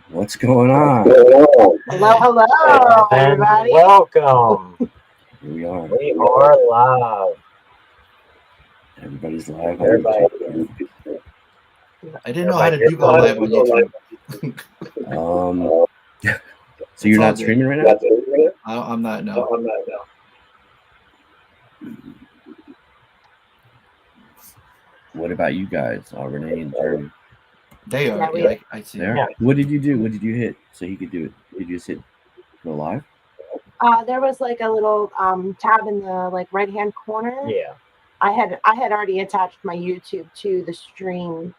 What's going on? Hello, everybody. Welcome. Here we are. We are live. Everybody's live. Everybody. I didn't know how to do go live on YouTube. So you're not streaming right now? I'm not, no. What about you guys? Renee and Jeremy. They are. Yeah, I see. There? Yeah. What did you do? What did you hit so you could do it? Did you just hit go live? There was like a little tab in the right hand corner. Yeah. I had already attached my YouTube to the stream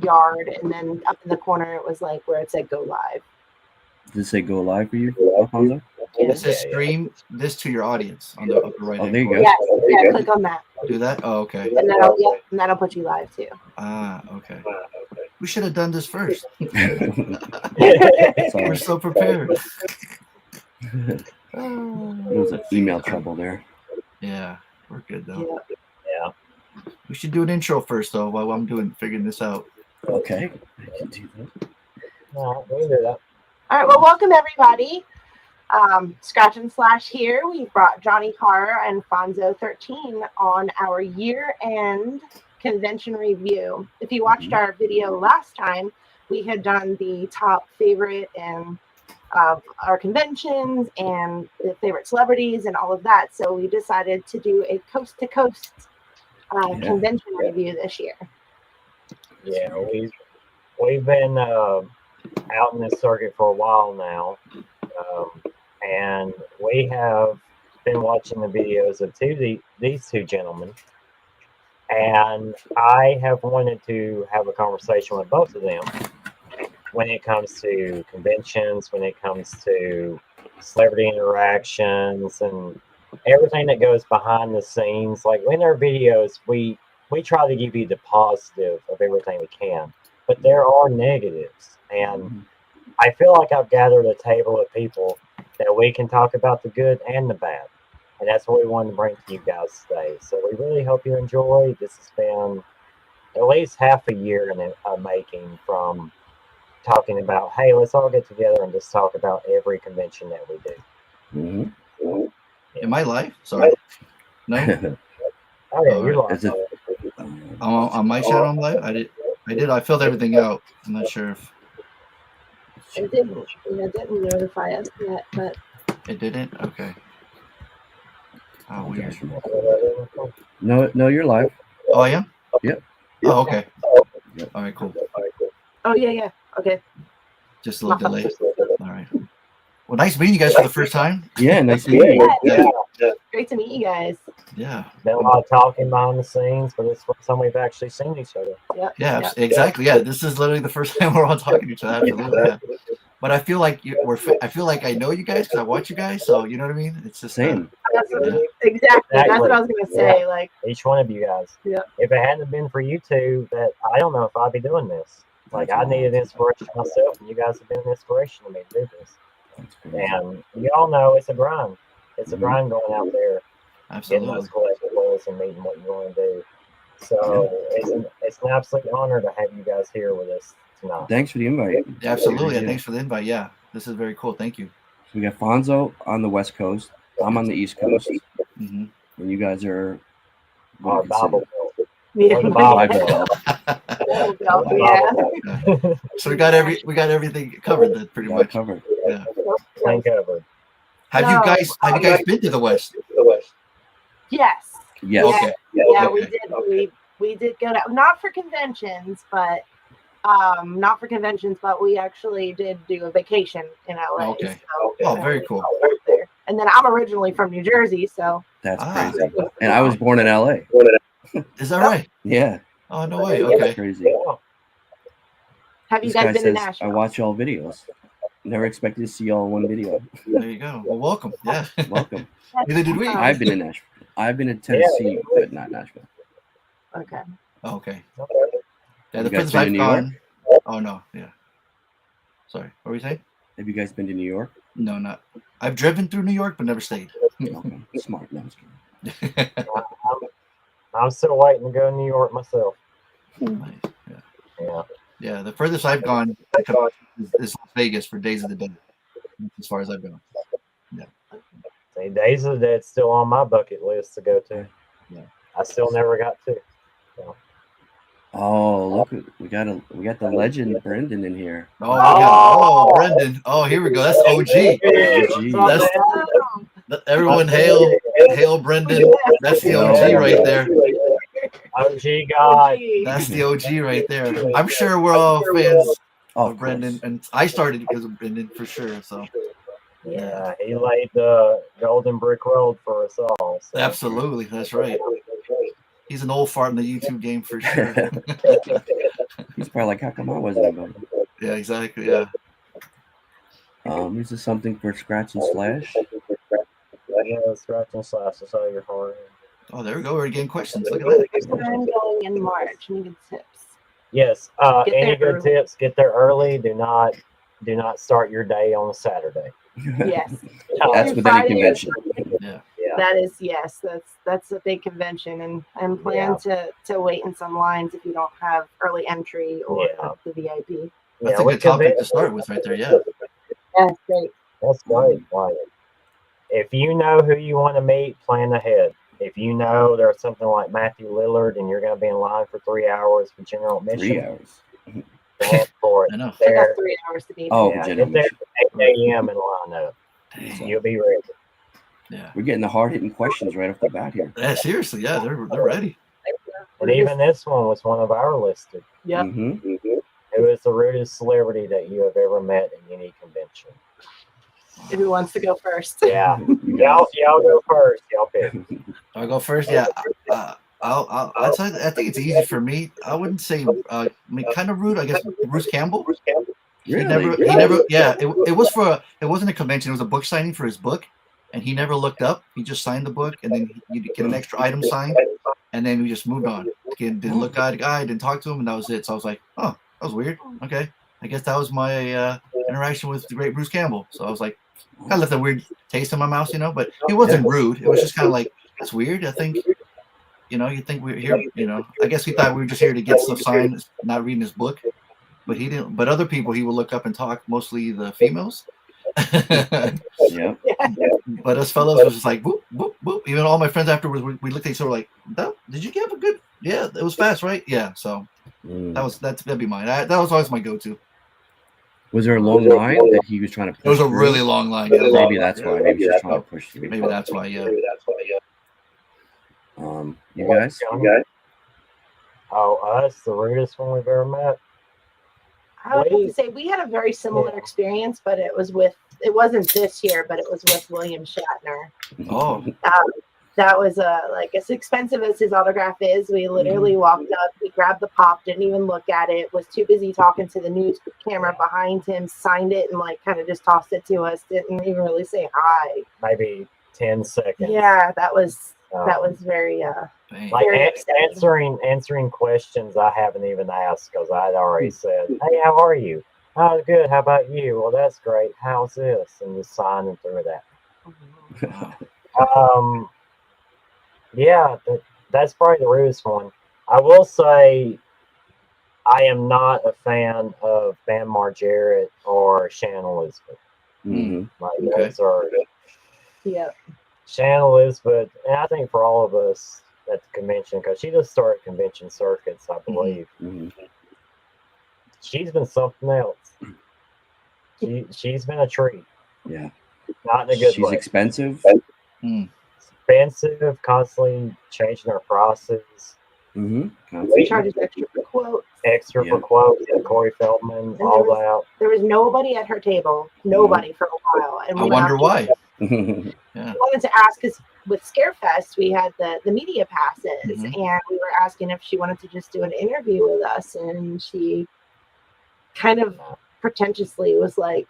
yard, and then up in the corner it was like where it said go live. Did it say go live for you, Alfonso? It says stream this to your audience on the upper right. Oh, there you go. Yes, yeah, click on that. Do that? Oh, okay. And that'll put you live too. Ah, okay. We should have done this first. Sorry. We're so prepared. There was an email trouble there. Yeah, we're good though. Yeah. We should do an intro first though while I'm figuring this out. Okay. I can do that. No, we can do that. All right, well, welcome everybody. Scratch and Slash here. We brought Johnny Carr and Fonso 13 on our year-end convention review. If you watched our video last time, we had done the top favorite and our conventions and the favorite celebrities and all of that. So we decided to do a coast-to-coast convention review this year. Yeah, we've been out in this circuit for a while now, and we have been watching the videos of these two gentlemen, and I have wanted to have a conversation with both of them when it comes to conventions, when it comes to celebrity interactions, and everything that goes behind the scenes. Like in our videos, we try to give you the positive of everything we can, but there are negatives, and I feel like I've gathered a table of people that we can talk about the good and the bad, and that's what we wanted to bring to you guys today. So we really hope you enjoy. This has been at least half a year in making, from talking about, hey, let's all get together and just talk about every convention that we do. Am I live? Sorry. No. Oh yeah, you're live. Is it? On my channel, I'm live. I did. I filled everything out. I'm not sure if It didn't notify us yet, but it didn't. Okay. Oh, weird. No, you're live. Oh, I am. Yep. Oh, okay. Yep. All right. Cool. oh yeah, okay. Just a little delay. All right. Well, nice meeting you guys for the first time. Yeah, nice to meet you. Yeah. Great to meet you guys. Yeah. Been a lot of talking behind the scenes, but it's the first time we've actually seen each other. Yeah. Exactly. Yeah. This is literally the first time we're all talking to each other. Absolutely. Yeah. But I feel like I feel like I know you guys because I watch you guys. So you know what I mean. It's just Same. Exactly. That's what I was gonna say. Yeah. Like Each one of you guys. Yeah. If it hadn't been for you two, that I don't know if I'd be doing this. Like I needed inspiration myself, and you guys have been an inspiration to me to do this. And you all know it's a grind. It's a grind going out there, getting those collectibles and meeting what you want to do. So it's an absolute honor to have you guys here with us tonight. Thanks for the invite. Absolutely. Yeah. Thanks for the invite. Yeah. This is very cool. Thank you. So we got Fonso on the West Coast. I'm on the East Coast. Mm-hmm. And you guys are Our Bible Belt. yeah. Or the Bible Belt. Yeah. So we got everything covered then, pretty much. Covered. Yeah. Thank covered. Have you guys been to the West? Yes. Yes. Okay. Yeah, Okay. we did go to, not for conventions, but we actually did do a vacation in LA. Okay. So, Oh, very cool. there. And then I'm originally from New Jersey, so That's Ah. crazy. And I was born in LA. Is that right? Yeah. Oh, no way. That's Okay. crazy. have you This guys guy been to says, I Nashville? watch y'all videos. Never expected to see y'all in one video. There you go. Well, welcome. Yeah. Welcome. Neither did we. I've been in Nashville. I've been in Tennessee, but not Nashville. Okay. Oh, okay. Okay. Yeah, You the guys places been to I've New York? gone. Oh no. Yeah. Sorry. What were you saying? Have you guys been to New York? No, not. I've driven through New York, but never stayed. Okay. Smart. No, I'm just kidding. I'm still waiting to go to New York myself. Nice. Yeah. Yeah, the furthest I've gone is Las Vegas for Days of the Dead. That's as far as I've gone. See, Days of the Dead's still on my bucket list to go to. Yeah. I still never got to. Oh, look, we got the legend Brendan in here. Oh, Brendan. Oh, here we go. That's OG. Everyone hail Brendan. That's the OG right there. OG God. That's the OG right there. I'm sure we're all fans of Brendan, and I started because of Brendan for sure. So yeah, he laid the golden brick road for us all. So. Absolutely, that's right. He's an old fart in the YouTube game for sure. He's probably like, how come I wasn't invited? Yeah, exactly. Yeah. Is this something for Scratch and Slash? Yeah, Scratch and Slash. That's all your heart. Oh, there we go. We're getting questions. Look at that. I'm going in March. Any good tips? Yes. Any good early. tips? Get there early. Do not start your day on a Saturday. Yes. That's with any convention. Yeah. That is, yes, that's a big convention, and plan to wait in some lines if you don't have early entry or the VIP. That's a good topic to start with right there. Yeah. That's great. That's great. Like, if you know who you want to meet, plan ahead. If you know there's something like Matthew Lillard and you're going to be in line for 3 hours for general admission, 3 hours. Plan for it. I know. I got 3 hours to be. Oh, Yeah, general get there admission. at 8 a.m. and line up. You'll be ready. Yeah. We're getting the hard-hitting questions right off the bat here. Yeah, seriously. Yeah, they're ready. And even this one was one of our listed. Yep. Mm-hmm. Who is the rudest celebrity that you have ever met in any convention? Who wants to go first? Yeah, y'all go first. Y'all pick. I'll go first. Yeah. I'll tell you, I think it's easy for me. I wouldn't say kind of rude. I guess Bruce Campbell. Really? He never. Yeah. It wasn't a convention. It was a book signing for his book, and he never looked up. He just signed the book, and then you get an extra item signed, and then we just moved on. Again, didn't look at the guy, didn't talk to him, and that was it. So I was like, oh, that was weird. Okay, I guess that was my interaction with the great Bruce Campbell. So I was like, kind of left a weird taste in my mouth, but he wasn't rude. It was just kind of like, that's weird. I think, you think we're here, I guess he thought we were just here to get stuff signed, not reading his book. But he didn't. But other people, he would look up and talk, mostly the females. Yeah. But us fellows was just like, boop, boop, boop. Even all my friends afterwards, we looked at each other like, did you get a good? Yeah, it was fast, right? Yeah. So that'd be mine. That was always my go-to. Was there a long line that he was trying to push? It was a through? really long line. Yeah. Maybe that's why. Maybe he's just trying to push through. Maybe that's why. Yeah. You guys? Oh, us, the rudest one we've ever met. I would have to say we had a very similar experience, but it wasn't this year, but it was with William Shatner. Oh. That was like as expensive as his autograph is. We literally walked up, we grabbed the pop, didn't even look at it, was too busy talking to the news camera behind him, signed it, and like kind of just tossed it to us. Didn't even really say hi. Maybe 10 seconds. Yeah, that was very like answering questions I haven't even asked because I'd already said, "Hey, how are you? Oh, good. How about you? Well, that's great. How's this?" And just signing through that. Yeah, that's probably the rudest one. I will say, I am not a fan of Bam Margera or Shannon Elizabeth. Mm-hmm. Like those are. Yeah. Shannon Elizabeth, and I think for all of us at the convention, because she just started convention circuits, I believe. Mm-hmm. She's been something else. She's been a treat. Yeah. Not in a good way. She's expensive. Expensive, constantly changing her prices. Mm-hmm. She charges extra for quotes. For quotes, Corey Feldman, And all that. There was nobody at her table. Nobody for a while. And I wonder why. Yeah. We wanted to ask because with Scarefest we had the media passes, and we were asking if she wanted to just do an interview with us, and she kind of pretentiously was like,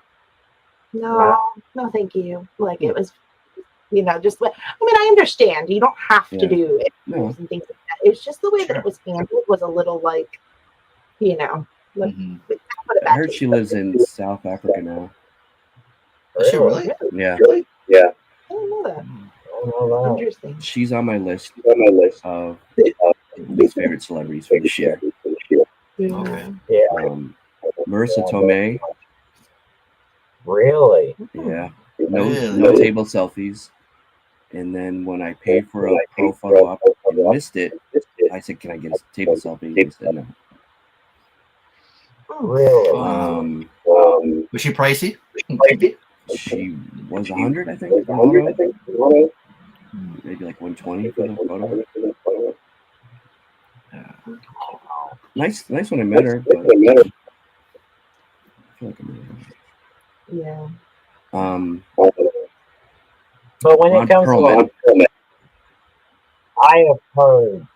no, thank you. Like it was, just like, I mean, I understand you don't have to do interviews and things like that. It's just the way that it was handled was a little like, like, I heard she lives in South Africa now. Is she really? Yeah. I didn't know that. don't know that. Interesting. She's on my list of least favorite celebrities for this year. Yeah. Okay. Yeah, Marissa Tomei. really. Yeah. Really? No table selfies. And then when I paid for a pro photo op and missed it, I said, "Can I get a table selfie?" He said no. Really? Was she pricey? She was 100, I think. For a photo. Maybe like 120 for the photo. Nice when I met her, but I feel like I'm Yeah. But when Ron it comes Perlman. to, I have heard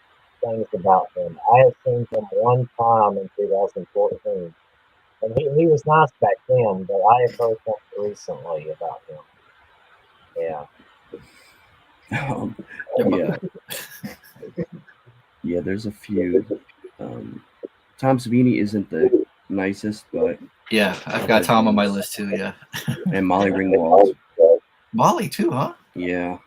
things about him. I have seen him one time in 2014, and he was nice back then. But I have heard things recently about him. Yeah. Yeah. Yeah, there's a few. Tom Savini isn't the nicest, but Yeah, I've got Tom on my list too. Yeah. and Molly Ringwald. Molly too, huh? Yeah.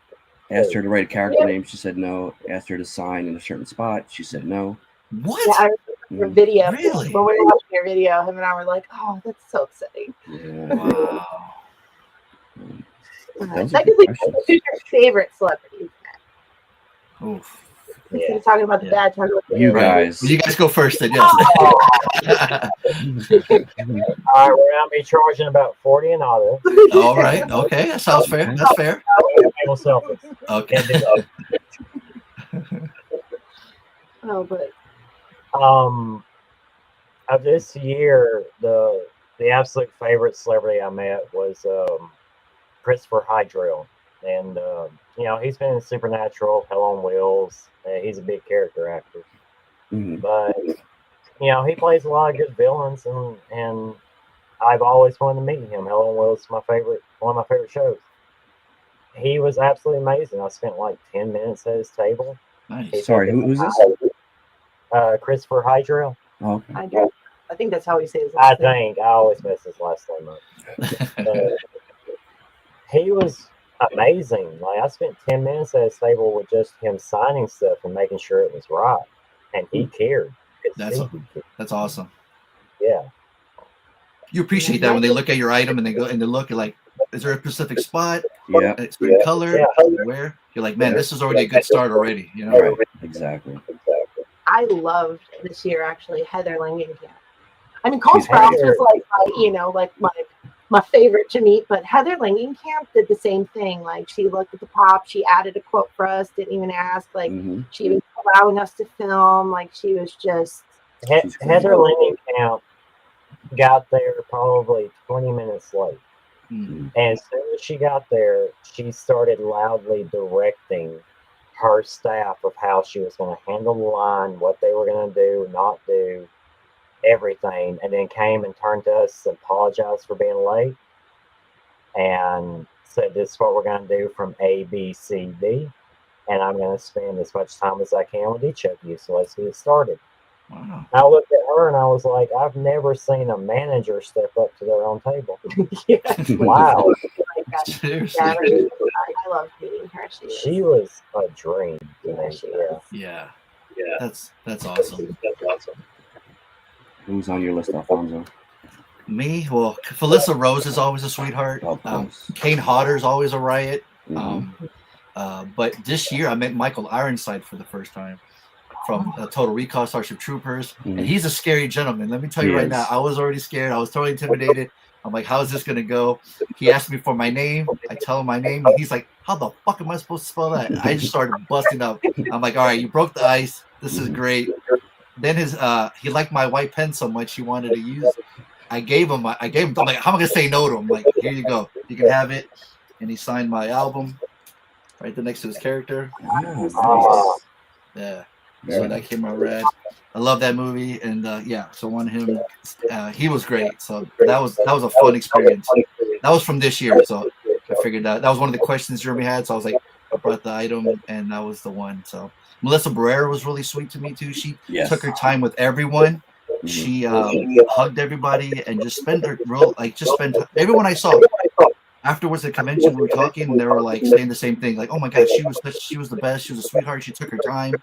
Asked her to write a character name. She said no. Asked her to sign in a certain spot. She said no. What? Yeah, I remember your video. Really? When we were watching your video, him and I were like, "Oh, that's so upsetting." Yeah. Wow. That was a good Secondly, question. who's your favorite celebrity? Oof. Instead of talking about the bad, talking about the You good. guys. Well, you guys go first then. Yes. All right, we're gonna be charging about 40 and auto. All right. Okay. That sounds fair. That's fair. Table selfies. Okay. Can't do that. Oh, but Of this year, the absolute favorite celebrity I met was Christopher Hydrill, and he's been in Supernatural, Hell on Wheels. He's a big character actor, but he plays a lot of good villains, and I've always wanted to meet him. Hell on Wheels is one of my favorite shows. He was absolutely amazing. I spent like 10 minutes at his table. Nice. Sorry, who's this? Christopher Hydrill. Oh, I think that's how he says it. I think I always mess his last name up. He was amazing. Like, I spent 10 minutes at his table with just him signing stuff and making sure it was right, and he cared. That's awesome. Yeah. You appreciate that when they look at your item and they go and they look at like, is there a specific spot? yeah. A certain color? Yeah. Where? You're like, man, this is already a good start already. You know? Right. Exactly. I loved this year actually Heather Langenkamp. I mean, Cole Sprouse was like my favorite to meet, but Heather Langenkamp did the same thing. Like, she looked at the pop, she added a quote for us, didn't even ask. Like, she was allowing us to film. Like, she was just Heather Langenkamp got there probably 20 minutes late. And as soon as she got there, she started loudly directing her staff of how she was going to handle the line, what they were going to do, not do, everything, and then came and turned to us and apologized for being late and said, "This is what we're going to do from A, B, C, D, and I'm going to spend as much time as I can with each of you, so let's get started." Wow. I looked at her and I was like, I've never seen a manager step up to their own table. Wow. Seriously. I love meeting her. She was a dream. Yeah. That's awesome. Who's on your list, Alfonso? Me? Well, Felissa Rose is always a sweetheart. Kane Hodder's always a riot. But this year I met Michael Ironside for the first time from Total Recall Starship Troopers. And he's a scary gentleman. Let me tell you right now, I was already scared. I was totally intimidated. I'm like, how is this going to go? He asked me for my name. I tell him my name. And he's like, how the fuck am I supposed to spell that? I just started busting up. I'm like, all right, you broke the ice. This is great. Then he liked my white pen so much he wanted to use. I gave him. I'm like, how am I gonna say no to him? Like, here you go. You can have it. And he signed my album right there next to his character. Yeah. So that came out rad. I love that movie, and so on him, he was great. So that was a fun experience. That was from this year, so I figured that was one of the questions Jeremy had. So I was like, I brought the item, and that was the one. So Melissa Barrera was really sweet to me too. She took her time with everyone. She hugged everybody and just spent everyone I saw. afterwards at the convention, we were talking, and they were like saying the same thing, like, "Oh my God, she was the best. She was a sweetheart. She took her time."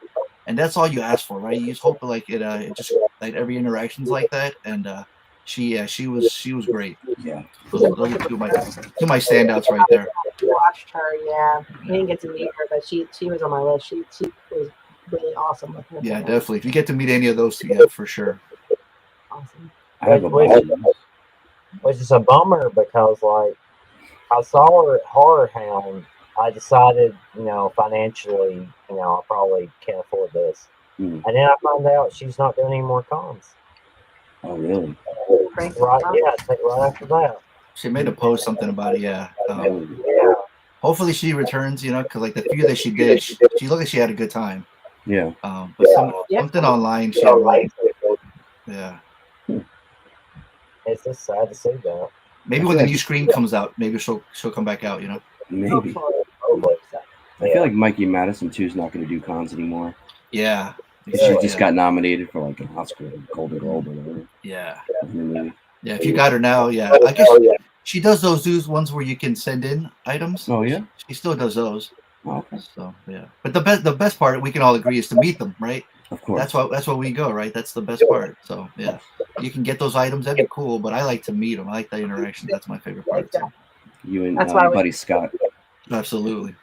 And that's all you ask for, right? You just hope like it just like every interaction's like that. And she was great. Yeah. Those are two of my standouts right there. Watched her, yeah. I didn't get to meet her, but she was on my list. She was really awesome with her. Yeah, definitely. If you get to meet any of those two, yeah, for sure. Awesome. I have a bunch of those. Which is a bummer because, like, I saw her at Horror Hound. I decided, financially, I probably can't afford this. Mm. And then I found out she's not doing any more cons. Oh, really? Right, yeah, right after that. She made a post something about it, yeah. Yeah. Hopefully she returns, because like the few that she did, she looked like she had a good time. Yeah. But something online, she yeah. It's just sad to see that. Maybe when the new Scream comes out, maybe she'll come back out, Maybe. Hopefully. I feel like Mikey Madison too is not going to do cons anymore. Yeah. She just got nominated for like an Oscar, Golden Globe, or whatever. Yeah. Yeah. If you got her now, yeah. I guess she does those ones where you can send in items. Oh yeah. She still does those. Oh, okay. So yeah. But the best part we can all agree is to meet them, right? Of course. That's why we go, right? That's the best part. So yeah. You can get those items, that'd be cool, but I like to meet them. I like that interaction. That's my favorite part. So. You and buddy Scott. Absolutely.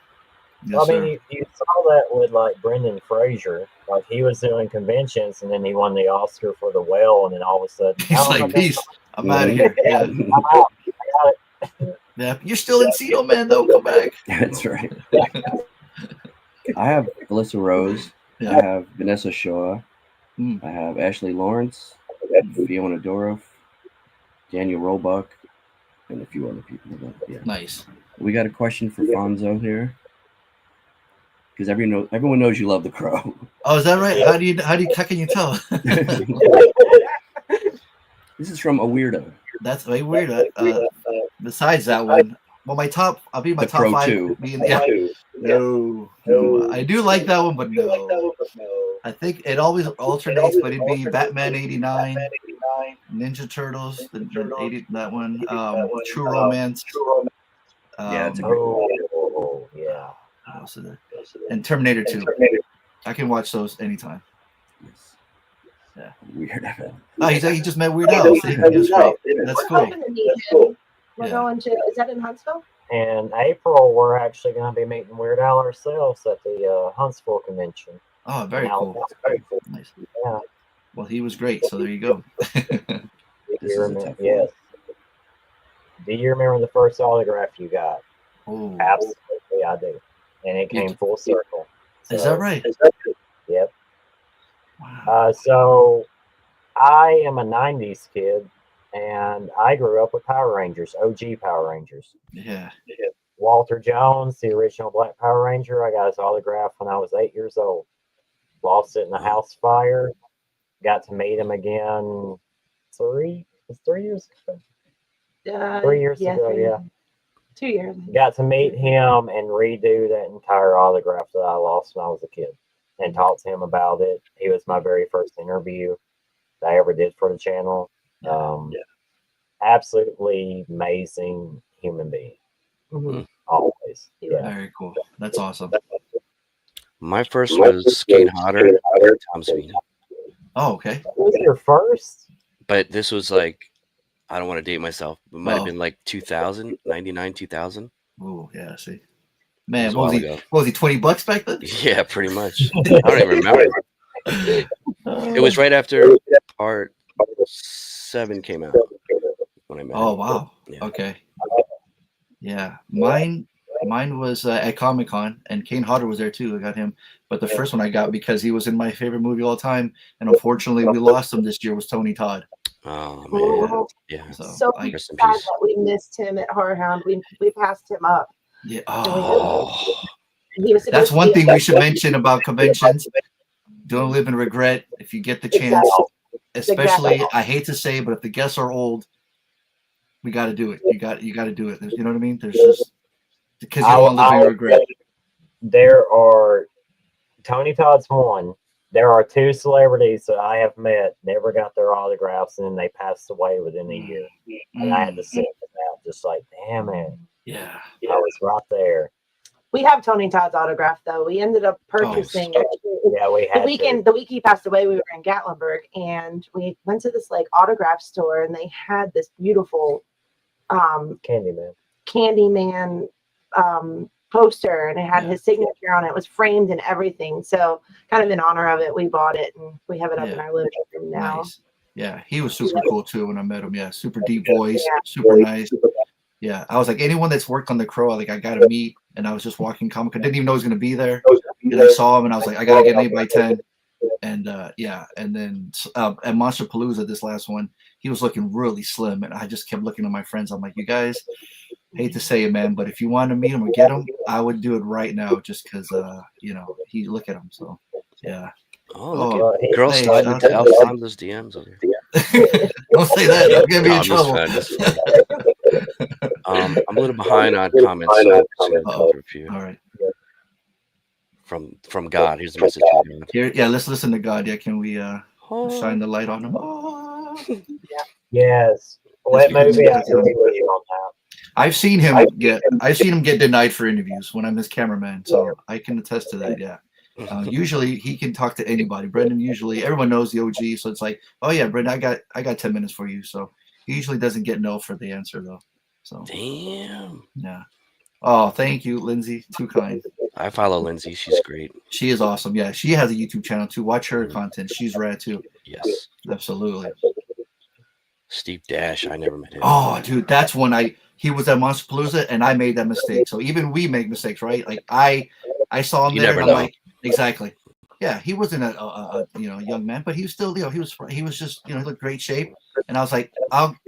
Yes, you saw that with like Brendan Fraser. Like he was doing conventions and then he won the Oscar for The Whale, and then all of a sudden he's like, "Peace, I'm out of here." Yeah. I'm out. I got it. Yeah, you're still in Encino Man though. Come back. That's right. I have Alyssa Rose. Yeah. I have Vanessa Shaw. I have Ashley Lawrence, Fiona Dourif, Daniel Roebuck, and a few other people. But, yeah. Nice. We got a question for Fonso here, because everyone knows you love The Crow. Oh, is that right? How can you tell? This is from a weirdo. That's way weird. Besides that one, well, I'll be my The top Crow 5. 2. No, I do like that one, but no. I think it always alternates, but it'd be Batman '89, Ninja Turtles, the 80, that one, True Romance. Yeah, it's a great one. Yeah. And Terminator 2. I can watch those anytime. Yes. Yeah. Weird. Oh, he just met Weird Al. See, that's cool. We're going to. Is that in Huntsville? In April, we're actually going to be meeting Weird Al ourselves at the Huntsville convention. Oh, very cool. Nice. Yeah. Well, he was great. So there you go. Yes. Do you remember the first autograph you got? Oh, absolutely, I do. And it came full circle. So, is that right? Yep. Wow. So I am a 90s kid, and I grew up with Power Rangers, OG Power Rangers. Yeah. Walter Jones, the original Black Power Ranger, I got his autograph when I was 8 years old. Lost it in a house fire. Got to meet him again 3 years ago. 3 years ago, yeah. 2 years. Got to meet him and redo that entire autograph that I lost when I was a kid, and talk to him about it. He was my very first interview that I ever did for the channel. Absolutely amazing human being. Mm-hmm. Always. Yeah. Very cool. That's awesome. My first was Kane Hodder, Tom Sweeney. Oh, okay. What was your first? But this was like, I don't want to date myself. It might have been like 2000, 99, 2000. Oh, yeah, see. Man, what was he, $20 back then? Yeah, pretty much. I don't even remember. It was right after part 7 came out when I met him. Oh, wow. Yeah. Okay. Yeah. Mine was at Comic-Con, and Kane Hodder was there too. I got him. But the first one I got because he was in my favorite movie of all time, and unfortunately we lost him this year, was Tony Todd. Oh, man. Yeah. So sad that we missed him at Horror Hound. We passed him up. Yeah. Oh. That's one thing we should mention about conventions. Don't live in regret if you get the chance. Especially, I hate to say, but if the guests are old, we got to do it. You got to do it. You know what I mean? There's just because you don't live in regret. There are Tony Todd's one. There are 2 celebrities that I have met, never got their autographs, and then they passed away within a year. And I had to sit with that, just like, damn it. Yeah. I was right there. We have Tony Todd's autograph though. We ended up purchasing Yeah, we had the week he passed away, we were in Gatlinburg and we went to this like autograph store and they had this beautiful Candyman poster and it had his signature on it. It was framed and everything. So kind of in honor of it, we bought it and we have it up in our living room now. Nice. Yeah, he was super cool too when I met him. Yeah, super deep voice, super nice. Yeah, I was like, anyone that's worked on the Crow, like I gotta meet. And I was just walking Comic Con, didn't even know he was gonna be there. And I saw him, and I was like, I gotta get an 8x10. And and then at Monster Palooza, this last one, he was looking really slim, and I just kept looking at my friends. I'm like, you guys, hate to say it, man, but if you want to meet him or get him, I would do it right now, just because he look at him. So yeah. Oh, look at girl sliding into Alfonso's DMs over here. Don't say that. You'll get me in trouble. I'm a little behind on comments. So all right. From God. Here's the message. Here, let's listen to God. Yeah, can we shine the light on him? Oh. Yes. What movie I agree with you on that. I've seen him get denied for interviews when I'm his cameraman, so I can attest to that. Yeah. Usually he can talk to anybody. Brendan everyone knows the OG, so it's like, oh yeah, Brendan, I got 10 minutes for you. So he usually doesn't get no for the answer though. So damn. Yeah. Oh, thank you, Lindsay. Too kind. I follow Lindsay. She's great. She is awesome. Yeah, she has a YouTube channel too. Watch her content. She's rad too. Yes. Absolutely. Steve Dash. I never met him. Oh, dude, that's when he was at Monster Palooza and I made that mistake. So even we make mistakes, right? Like I saw him there and I'm like, exactly. Yeah, he wasn't a young man, but he was still, he was just, he looked great shape. And I was like,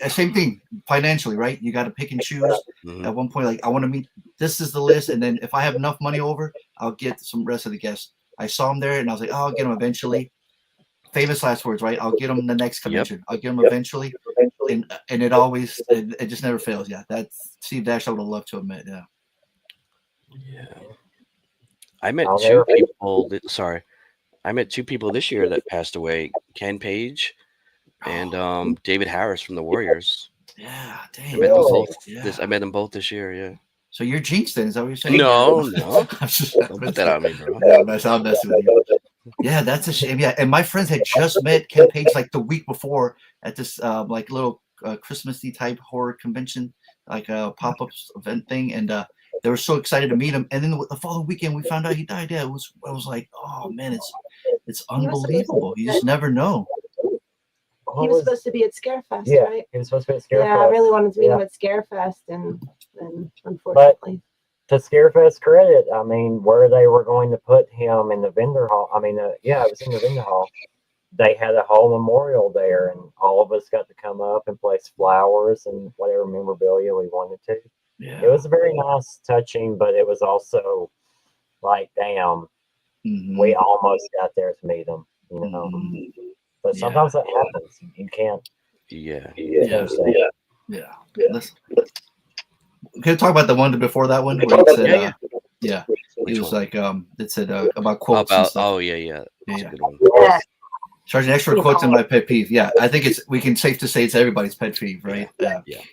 same thing financially, right? You got to pick and choose. Mm-hmm. At one point, like, I want to meet, this is the list. And then if I have enough money over, I'll get some rest of the guests. I saw him there and I was like, oh, I'll get him eventually. Famous last words, right? I'll get him the next convention. Yep. I'll get him eventually. And it always, it just never fails. Yeah, that's Steve Dash. I would have loved to have met. Yeah. Yeah. I met two people. I met two people this year that passed away. Ken Page and David Harris from the Warriors. Yeah, dang. I met them both this year. Yeah. So you're jinxed then? Is that what you're saying? No. Don't put that on me, bro. Yeah, I'll mess with you. Yeah, that's a shame. Yeah, and my friends had just met Ken Page like the week before at this like little Christmassy type horror convention, like a pop-up event thing, and they were so excited to meet him. And then the following weekend, we found out he died. Yeah, I was like, oh man, it's unbelievable. You just never know. He was supposed to be at Scarefest, right? He was supposed to be at Scarefest. Yeah, I really wanted to meet him at Scarefest, and unfortunately. But to Scarefest credit, I mean, where they were going to put him in the vendor hall, it was in the vendor hall. They had a whole memorial there, and all of us got to come up and place flowers and whatever memorabilia we wanted to. Yeah. It was very nice, touching, but it was also like, damn, we almost got there to meet him, But sometimes that happens. You can't. Yeah. Can I talk about the one before that one? Where it said, It was like it said about quotes. Yeah. That's a good one. Charging extra quotes in my pet peeve. Yeah, I think we can safe to say it's everybody's pet peeve, right?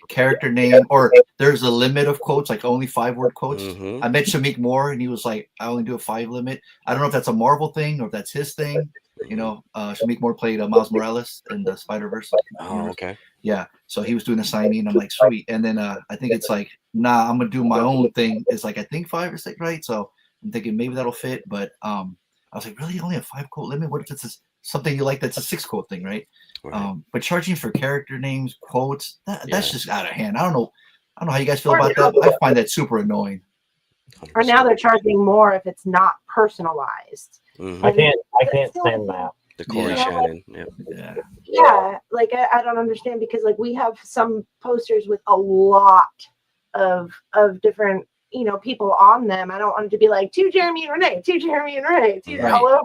Character name, or there's a limit of quotes, like only 5-word quotes. Mm-hmm. I met Shamik Moore, and he was like, I only do a 5 limit. I don't know if that's a Marvel thing or if that's his thing. Shamik Moore played Miles Morales in the Spider-Verse. Oh, okay. Yeah, so he was doing a signing. I'm like, sweet. And then I think it's like, nah, I'm gonna do my own thing. It's like I think 5 or 6, right? So I'm thinking maybe that'll fit. But I was like, really, only a 5-quote limit? What if it's something you like that's a 6-quote thing, right? But charging for character names, quotes, that's just out of hand. I don't know how you guys feel about that. I find that super annoying. 100%. Or now they're charging more if it's not personalized. Mm-hmm. I can't stand that. The Corey Shannon. Yeah. Like I don't understand, because like we have some posters with a lot of different people on them. I don't want it to be like to Jeremy and Renee, all over,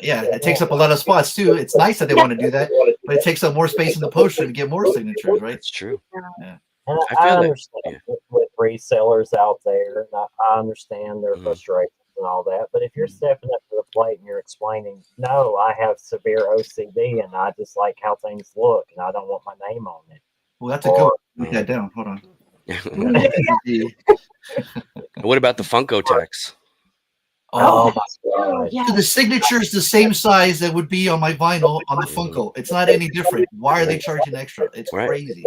Yeah, it takes up a lot of spots too. It's nice that they want to do that, but it takes up more space in the poster to get more signatures, right? It's true. Yeah. And I understand with resellers out there, and I understand their frustrations and all that. But if you're stepping up to the plate and you're explaining, no, I have severe OCD and I just like how things look and I don't want my name on it. Well, that's a good one. Write that down. Hold on. What about the Funko tax? Oh my god! Yeah. So the signature is the same size that would be on my vinyl on the Funko. It's not any different. Why are they charging extra? It's Right. crazy.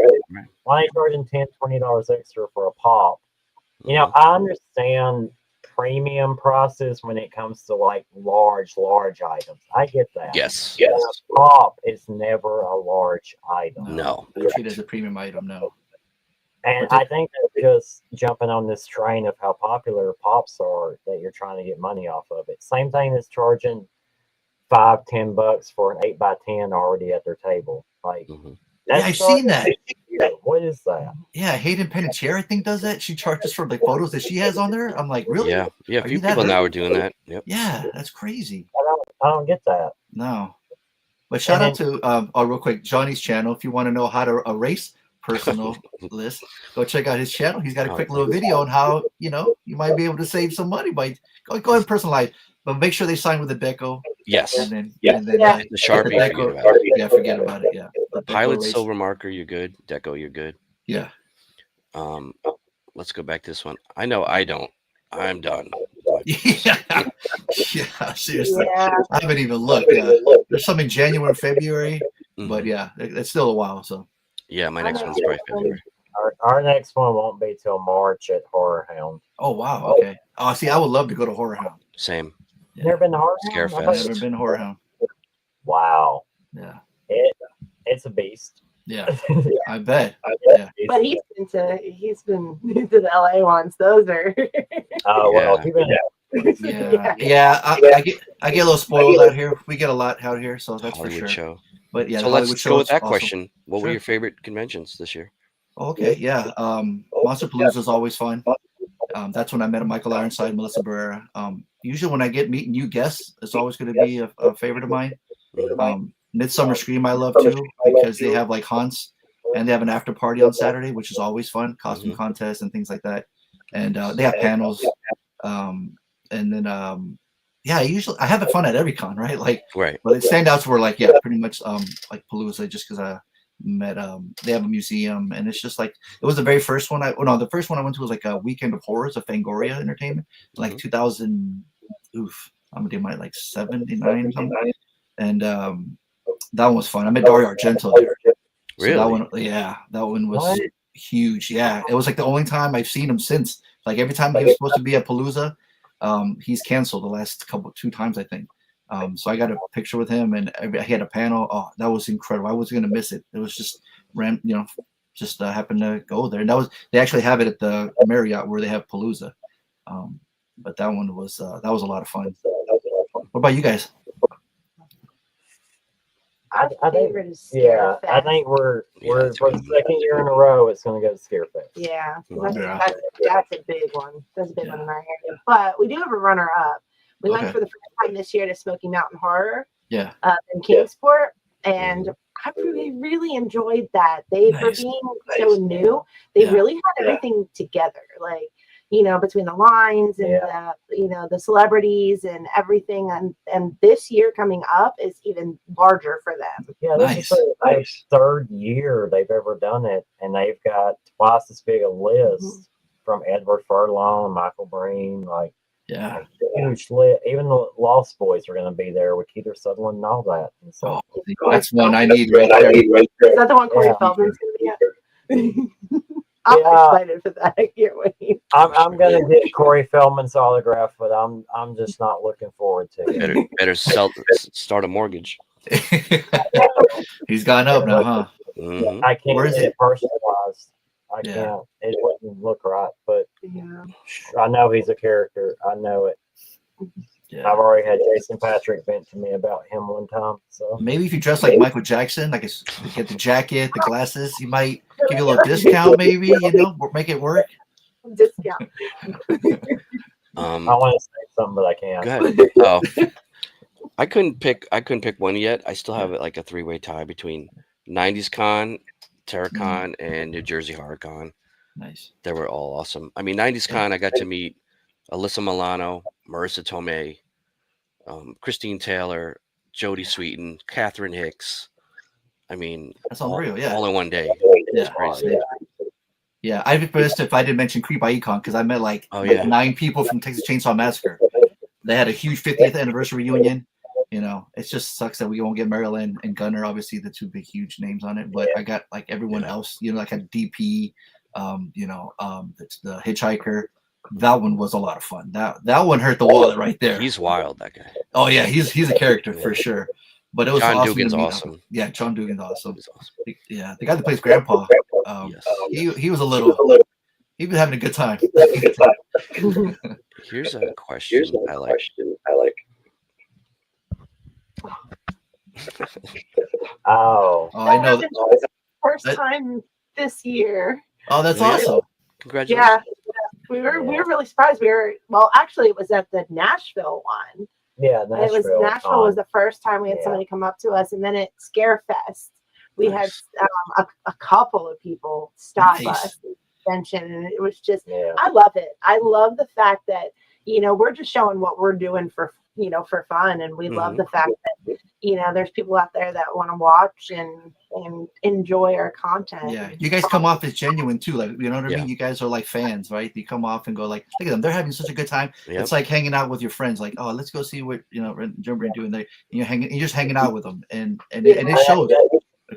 Why are they charging $10-$20 extra for a pop? You know, Mhm. I understand premium prices when it comes to like large items. I get that. Yes. But a pop is never a large item. No. I treat it as a premium item. No. And I think that's just jumping on this train of how popular pops are that you're trying to get money off of it. Same thing as charging $5-10 for an 8x10 already at their table. Like, Mhm. Yeah, I've seen that. What is that? Yeah, Hayden Panettiere, I think, does that. She charges for like photos that she has on there. I'm like, really? Yeah. Yeah. A Are few you that people now early? are doing that. Yep. Yeah, that's crazy. I don't get that. No. But shout out to real quick, Johnny's channel. If you want to know how to erase personal lists, go check out his channel. He's got a quick little video on how you might be able to save some money by go ahead and personalize, but make sure they sign with the deco. Yes. And then The Sharpie, deco, forget about it. yeah, forget about it. Yeah. The deco Pilot erase. silver marker, you're good. Deco, you're good. Yeah. Let's go back to this one. I know I don't. I'm done. Yeah. Yeah, seriously. Yeah. I haven't even looked. Yeah. There's some in January, February, but Mhm. yeah, it's still a while. So Yeah, my next one's probably February. Our next one won't be till March at Horror Hound. oh wow, okay. Oh, see, I would love to go to Horror Hound. Same. Yeah. Never been to Horror Scare Hound? Fest. Never been to Horror Hound. Wow. Yeah. It's a beast. Yeah. I bet. Yeah. But he's been to the LA ones. Those are Oh well, Yeah. you've been Yeah. I get a little spoiled out here. We get a lot out here, so that's Hollywood for sure. show. But yeah, So the let's Hollywood go with is that awesome. question. What were Sure. your favorite conventions this year? Okay, yeah. Monster Palooza is always fun. That's when I met Michael Ironside, Melissa Barrera. Usually when I get meeting new guests, it's always going to be a favorite of mine. Midsummer Scream I love too because they have like haunts and they have an after party on Saturday, which is always fun. Costume contests and things like that. And they have panels. And then I have it fun at every con, right? Like, Right. but the standouts were like, pretty much like Palooza, just because I met they have a museum, and it's just like it was the very first one. The first one I went to was like a Weekend of Horrors of Fangoria Entertainment, like 2000. I'm gonna do my like 79 or something, and that one was fun. I met Dario Argento there. Really? So that one was huge. Yeah, it was like the only time I've seen him since. Like every time he was supposed to be at Palooza, he's canceled the last two times I think. So I got a picture with him, and he had a panel. Oh, that was incredible! I wasn't gonna miss it. It was just just happened to go there, and they actually have it at the Marriott where they have Palooza. But that one was that was a lot of fun. What about you guys? I think we're for the second year in a row. It's going to go to Scare Fest. Yeah, Yeah. that's a big one. That's a big one in our area. But we do have a runner up. We went for the first time this year to Smoky Mountain Horror. Yeah. In Kingsport, and I really enjoyed that. They for being so new, they really had everything together. Like, between the lines and the celebrities and everything, and this year coming up is even larger for them. Yeah, this is their third year they've ever done it, and they've got twice as big a list from Edward Furlong and Michael Breen. Like, huge list. Even the Lost Boys are going to be there with Keith Sutherland and all that. And so, that's one I need right there. Is that the one Corey Feldman's going to be at? I'm excited for that. I can't wait. I'm gonna get Corey Feldman's autograph, but I'm just not looking forward to it. Better start a mortgage. He's gone up now, huh? Mm-hmm. I can't get it personalized. I can't. It wouldn't look right, but I know he's a character. I know it. Yeah. I've already had Jason Patrick vent to me about him one time. So maybe if you dress like Michael Jackson, like get the jacket, the glasses, he might give you a little discount. Maybe make it work. Discount. I want to say something, but I can't. Go ahead. I couldn't pick one yet. I still have like a three-way tie between 90s Con, TerraCon, and New Jersey Horror Con. Nice. They were all awesome. I mean, 90s Con, I got to meet Alyssa Milano, Marissa Tomei, Christine Taylor, Jodie Sweetin, Catherine Hicks. I mean, that's unreal. All in one day. Yeah, crazy. Yeah, I'd be pissed if I didn't mention Creep by Econ because I met like 9 people from Texas Chainsaw Massacre. They had a huge 50th anniversary reunion. You know, it just sucks that we won't get Marilyn and Gunner, obviously the 2 big huge names on it. But I got like everyone else, you know, like a DP, the Hitchhiker. That one was a lot of fun. That one hurt the wallet right there. He's wild, that guy. Oh yeah, he's a character for sure. But it was John awesome Dugan's to meet awesome. him. Yeah, John Dugan's awesome. He's awesome. Yeah, the guy that plays Grandpa. He was a little. He was having a good time. Here's a question I like. I know that. First time this year. Oh, that's awesome! Congratulations. Yeah, we were really surprised. Actually, it was at the Nashville one. Yeah, Nashville. Nashville was the first time we had somebody come up to us, and then at Scarefest, we had a couple of people stop us and mention, and it was just, I love it. I love the fact that, you know, we're just showing what we're doing for fun, and we love the fact that, you know, there's people out there that want to watch and enjoy our content. Yeah, you guys come off as genuine too, like, you know what I mean? You guys are like fans, right? You come off and go like, look at them, they're having such a good time. It's like hanging out with your friends, like, oh, let's go see what, you know, Jumper doing there. You're just hanging out with them, and it shows.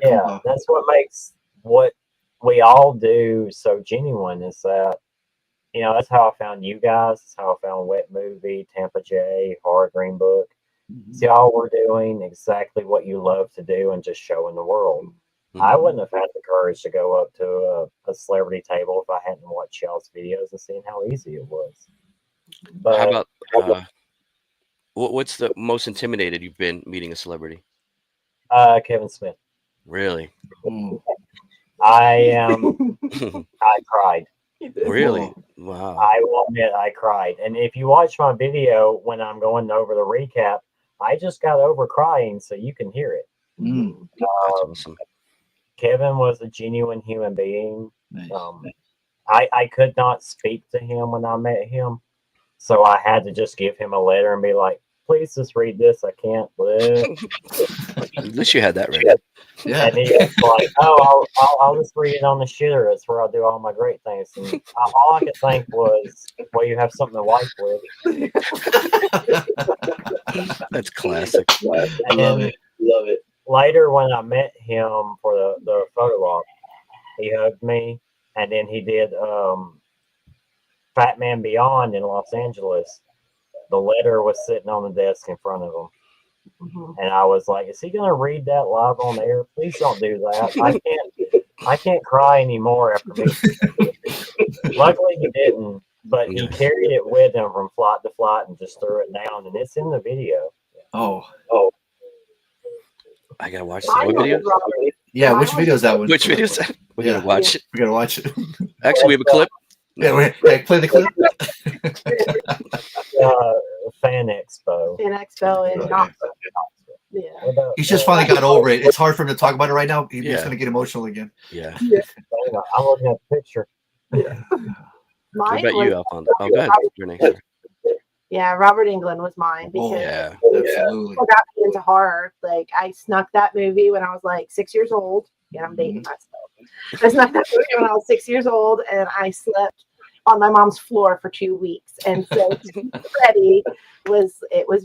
Yeah, that's what makes what we all do so genuine, is that, you know, that's how I found you guys. That's how I found Wet Movie, Tampa J, Horror Green Book. See, all we're doing exactly what you love to do and just showing the world. I wouldn't have had the courage to go up to a celebrity table if I hadn't watched y'all's videos and seen how easy it was. But how about what's the most intimidated you've been meeting a celebrity? Kevin Smith. Really? I cried. Really? Wow. I will admit I cried. And if you watch my video when I'm going over the recap, I just got over crying, so you can hear it. Awesome. Kevin was a genuine human being. Nice. I could not speak to him when I met him, so I had to just give him a letter and be like, please just read this. I can't live. At least you had that right. Yeah. And he was like, oh, I'll just read it on the shitter. That's where I do all my great things. And all I could think was, well, you have something to wipe with. That's classic. And then love it. Later, when I met him for the photo op, he hugged me, and then he did Fat Man Beyond in Los Angeles. The letter was sitting on the desk in front of him. And I was like, is he going to read that live on air? Please don't do that. I can't cry anymore after me. Luckily he didn't, but he carried it with him from flight to flight and just threw it down, and it's in the video. Oh. I gotta watch that. What video? Yeah, which video is that one? Which video is that? We gotta watch it. We gotta watch it. Actually, we have a clip. Yeah, play the clip. Fan Expo. Fan Expo in Knoxville. Yeah. He's just finally got over it. It's hard for him to talk about it right now. He's just gonna get emotional again. Yeah. I'm looking at the picture. Yeah. What about you, Alfonso? Oh, go ahead. Your next. Yeah, Robert Englund was mine because absolutely. What got me into horror. Like, I snuck that movie when I was like 6 years old. Yeah, I'm dating myself. I snuck that movie when I was 6 years old, and I slept on my mom's floor for 2 weeks. And so Freddie was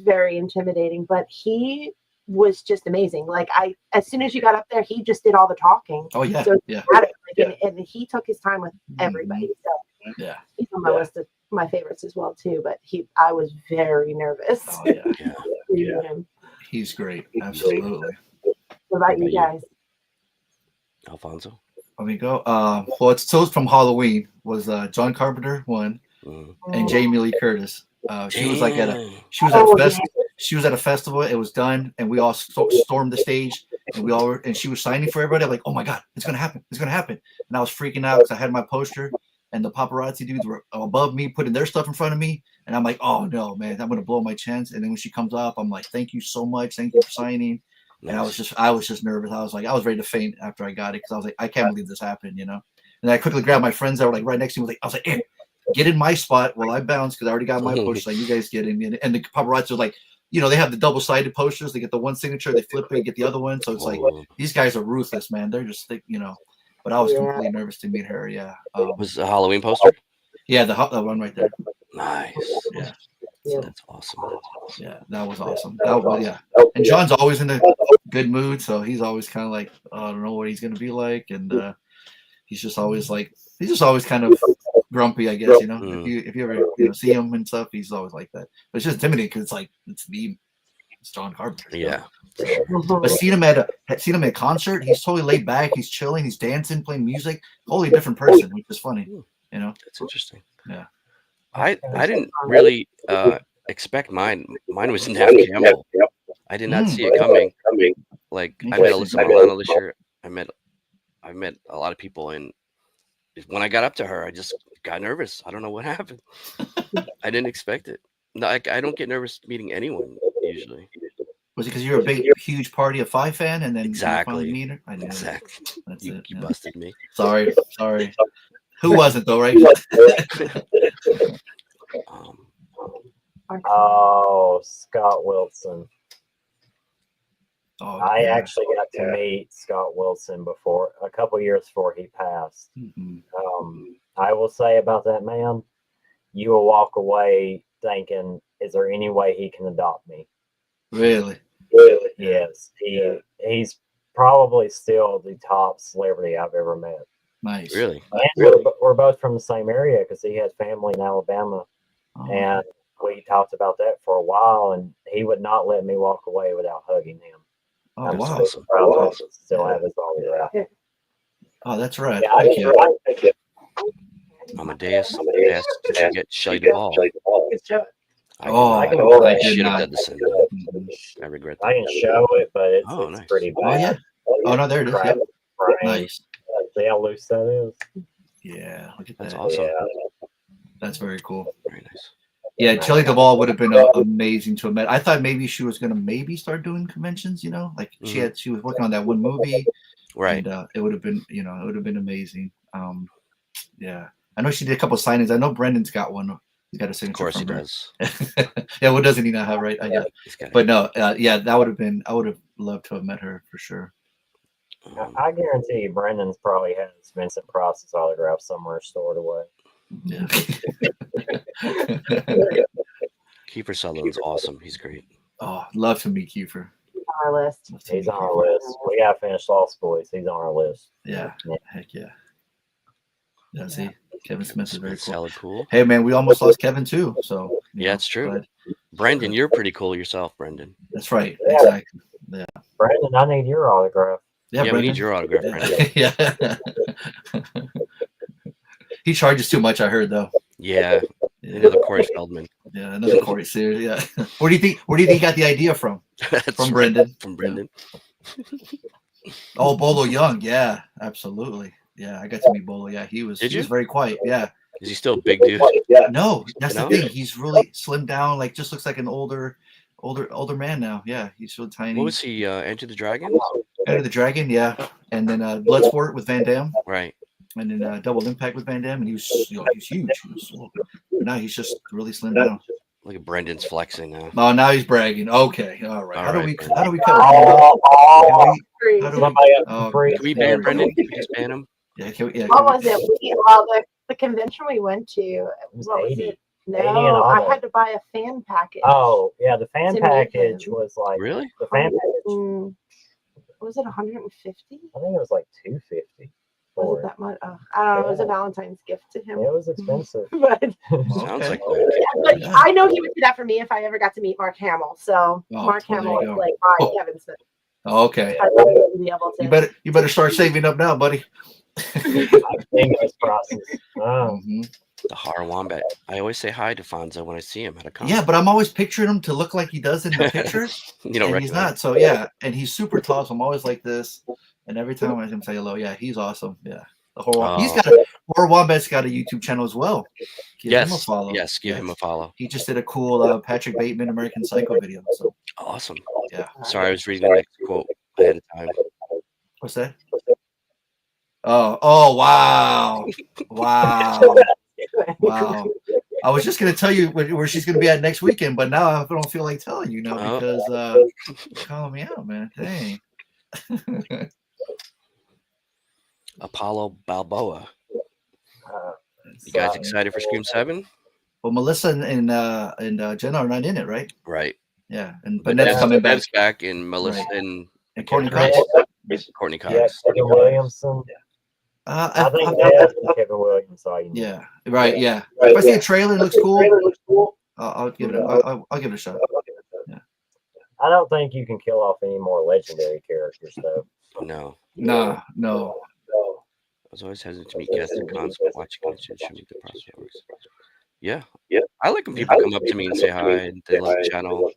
very intimidating, but he was just amazing. Like, as soon as you got up there, he just did all the talking. Oh yeah. So and he took his time with everybody. So he's on my list of my favorites as well too. But I was very nervous. Oh yeah. He's great. Absolutely. What about you guys? Alfonso. Let me go. Well, it's from Halloween was John Carpenter one, and Jamie Lee Curtis. She was like she was at a festival. It was done, and we all stormed the stage, and she was signing for everybody. I'm like, oh my god, it's gonna happen! It's gonna happen! And I was freaking out because I had my poster, and the paparazzi dudes were above me, putting their stuff in front of me, and I'm like, oh no, man, I'm gonna blow my chance. And then when she comes up, I'm like, thank you so much, thank you for signing. And I was just nervous. I was ready to faint after I got it because I was like, I can't believe this happened, you know. And I quickly grabbed my friends that were like right next to me. I was like, hey, get in my spot while I bounce because I already got my poster. Like, you guys get in. And the paparazzi are like, you know, they have the double-sided posters. They get the one signature, they flip it, get the other one. So it's like these guys are ruthless, man. They're just, you know. but I was completely nervous to meet her. Yeah. Was the Halloween poster? Yeah, the one right there. Nice. Yeah. That's awesome. Yeah, that was awesome. That was, yeah. And John's always in a good mood, so he's always kind of like, oh, I don't know what he's gonna be like, and he's just always kind of grumpy, I guess. You know, if you ever see him and stuff, he's always like that. But it's just intimidating because it's John Carpenter. Yeah. But seeing him at concert, he's totally laid back. He's chilling. He's dancing, playing music. Totally different person, which is funny. You know, that's interesting. Yeah. I didn't really expect mine. Mine was Nav Campbell. I did not see it coming. Like I met Alyssa Milano this year. I met a lot of people, and when I got up to her, I just got nervous. I don't know what happened. I didn't expect it. No, I don't get nervous meeting anyone usually. Was it because you're a big, huge Party of Five fan, and then exactly you meet her? I know. Exactly. That's you yeah. busted me. Sorry. Who wasn't though, right? Scott Wilson. Oh, I actually got to meet Scott Wilson a couple years before he passed. I will say about that man, you will walk away thinking, is there any way he can adopt me? Really? Yes. He's probably still the top celebrity I've ever met. Nice. Really? And we're both from the same area because he had family in Alabama. And we talked about that for a while, and he would not let me walk away without hugging him. Oh, wow. Still proud to still have his autograph. Oh, that's right. Yeah, Thank you. Amadeus asked, did you get Shelley Duvall? I should not. have done the send. I regret that. I can show it, but it's nice. pretty bad. Oh, yeah. Oh, no, there it is. Yeah. Nice. See how loose that is? Yeah, look at that. That's awesome. Yeah. That's very cool. Very nice. Yeah, Shelley Duvall would have been amazing to have met. I thought maybe she was going to start doing conventions, like she was working on that one movie. Right. And it would have been, it would have been amazing. Yeah. I know she did a couple of signings. I know Brendan's got one. He's got a signature. Of course he does. Yeah, what doesn't he not have, right? But no, yeah, that would have been, I would have loved to have met her for sure. I guarantee you Brendan's probably has Vincent Price's autograph somewhere stored away. Yeah. Kiefer Sutherland's awesome. He's great. Oh, love to meet Kiefer. On our list. He's on our list. We got to finish Law School. He's on our list. Yeah. Heck yeah. Yeah, see, Kevin Smith is very cool. Solid cool. Hey, man, we almost lost Kevin too. So yeah, it's true. Brendan, you're pretty cool yourself, Brendan. That's right. Yeah. Exactly. Yeah. Brendan, I need your autograph. Yeah, we need your autograph, Brendan. Yeah. He charges too much, I heard though. Yeah. Another Corey Feldman. Yeah, another Corey series. Yeah. Where do you think he got the idea from? From Brendan. From Brendan. Oh, Bolo Young. Yeah, absolutely. Yeah, I got to meet Bolo. Yeah, he was very quiet. Yeah. Is he still a big dude? No, that's the thing. He's really slimmed down, like just looks like an older man now. Yeah, he's really tiny. What was he? Enter the Dragon? Enter the Dragon, yeah. And then Bloodsport with Van Damme. Right. And then Double Impact with Van Damme, and he was huge. Now he's just really slimmed down. Look at Brendan's flexing now. Oh, now he's bragging. Okay, all right. How do we cut? Can we ban Brendan? Can we just ban him? Yeah. What was it? The convention we went to. What was it? No, I had to buy a fan package. Oh, yeah, the fan package was like really. The fan package. Was it 150? I think it was like 250. Was it that much? I don't know. It was a Valentine's gift to him. It was expensive. But sounds like but I know he would do that for me if I ever got to meet Mark Hamill. So Mark Hamill is like my Kevin Smith. Okay. I'd love to be able to. You better start saving up now, buddy. I think this process. The horror wombat. I always say hi to Fonso when I see him at a con. Yeah, but I'm always picturing him to look like he does in the picture. And he's not. So yeah, and he's super tall. So I'm always like this. And every time I see him say hello, yeah, he's awesome. Yeah, the horror. He's got Horror Wombat's got a YouTube channel as well. Give him a follow. Yes, give him a follow. He just did a cool Patrick Bateman American Psycho video. So awesome. Yeah. Sorry, I was reading the next quote ahead of time. What's that? Oh! Wow! Wow! Wow! I was just gonna tell you where she's gonna be at next weekend, but now I don't feel like telling you now because you're calling me out, man. Dang. Apollo Balboa. You So, guys excited for Scream 7? Well, Melissa and Jenna are not in it, right? Right. Yeah, and But Bennett's coming back. Ben's back, and Melissa Right. and Courtney Cox. Cox. Courtney yeah, Cox. Kevin Williamson. I think Ned and Kevin Williamson. Yeah, right. Yeah. If I see a trailer, it looks cool. I'll give it. I'll give it a shot. Yeah. I don't think you can kill off any more legendary characters, though. No. No. I was always hesitant to meet guests at cons, but watching conventions show me the process works. Yeah. I like when people come up to me and say hi and they love the channel.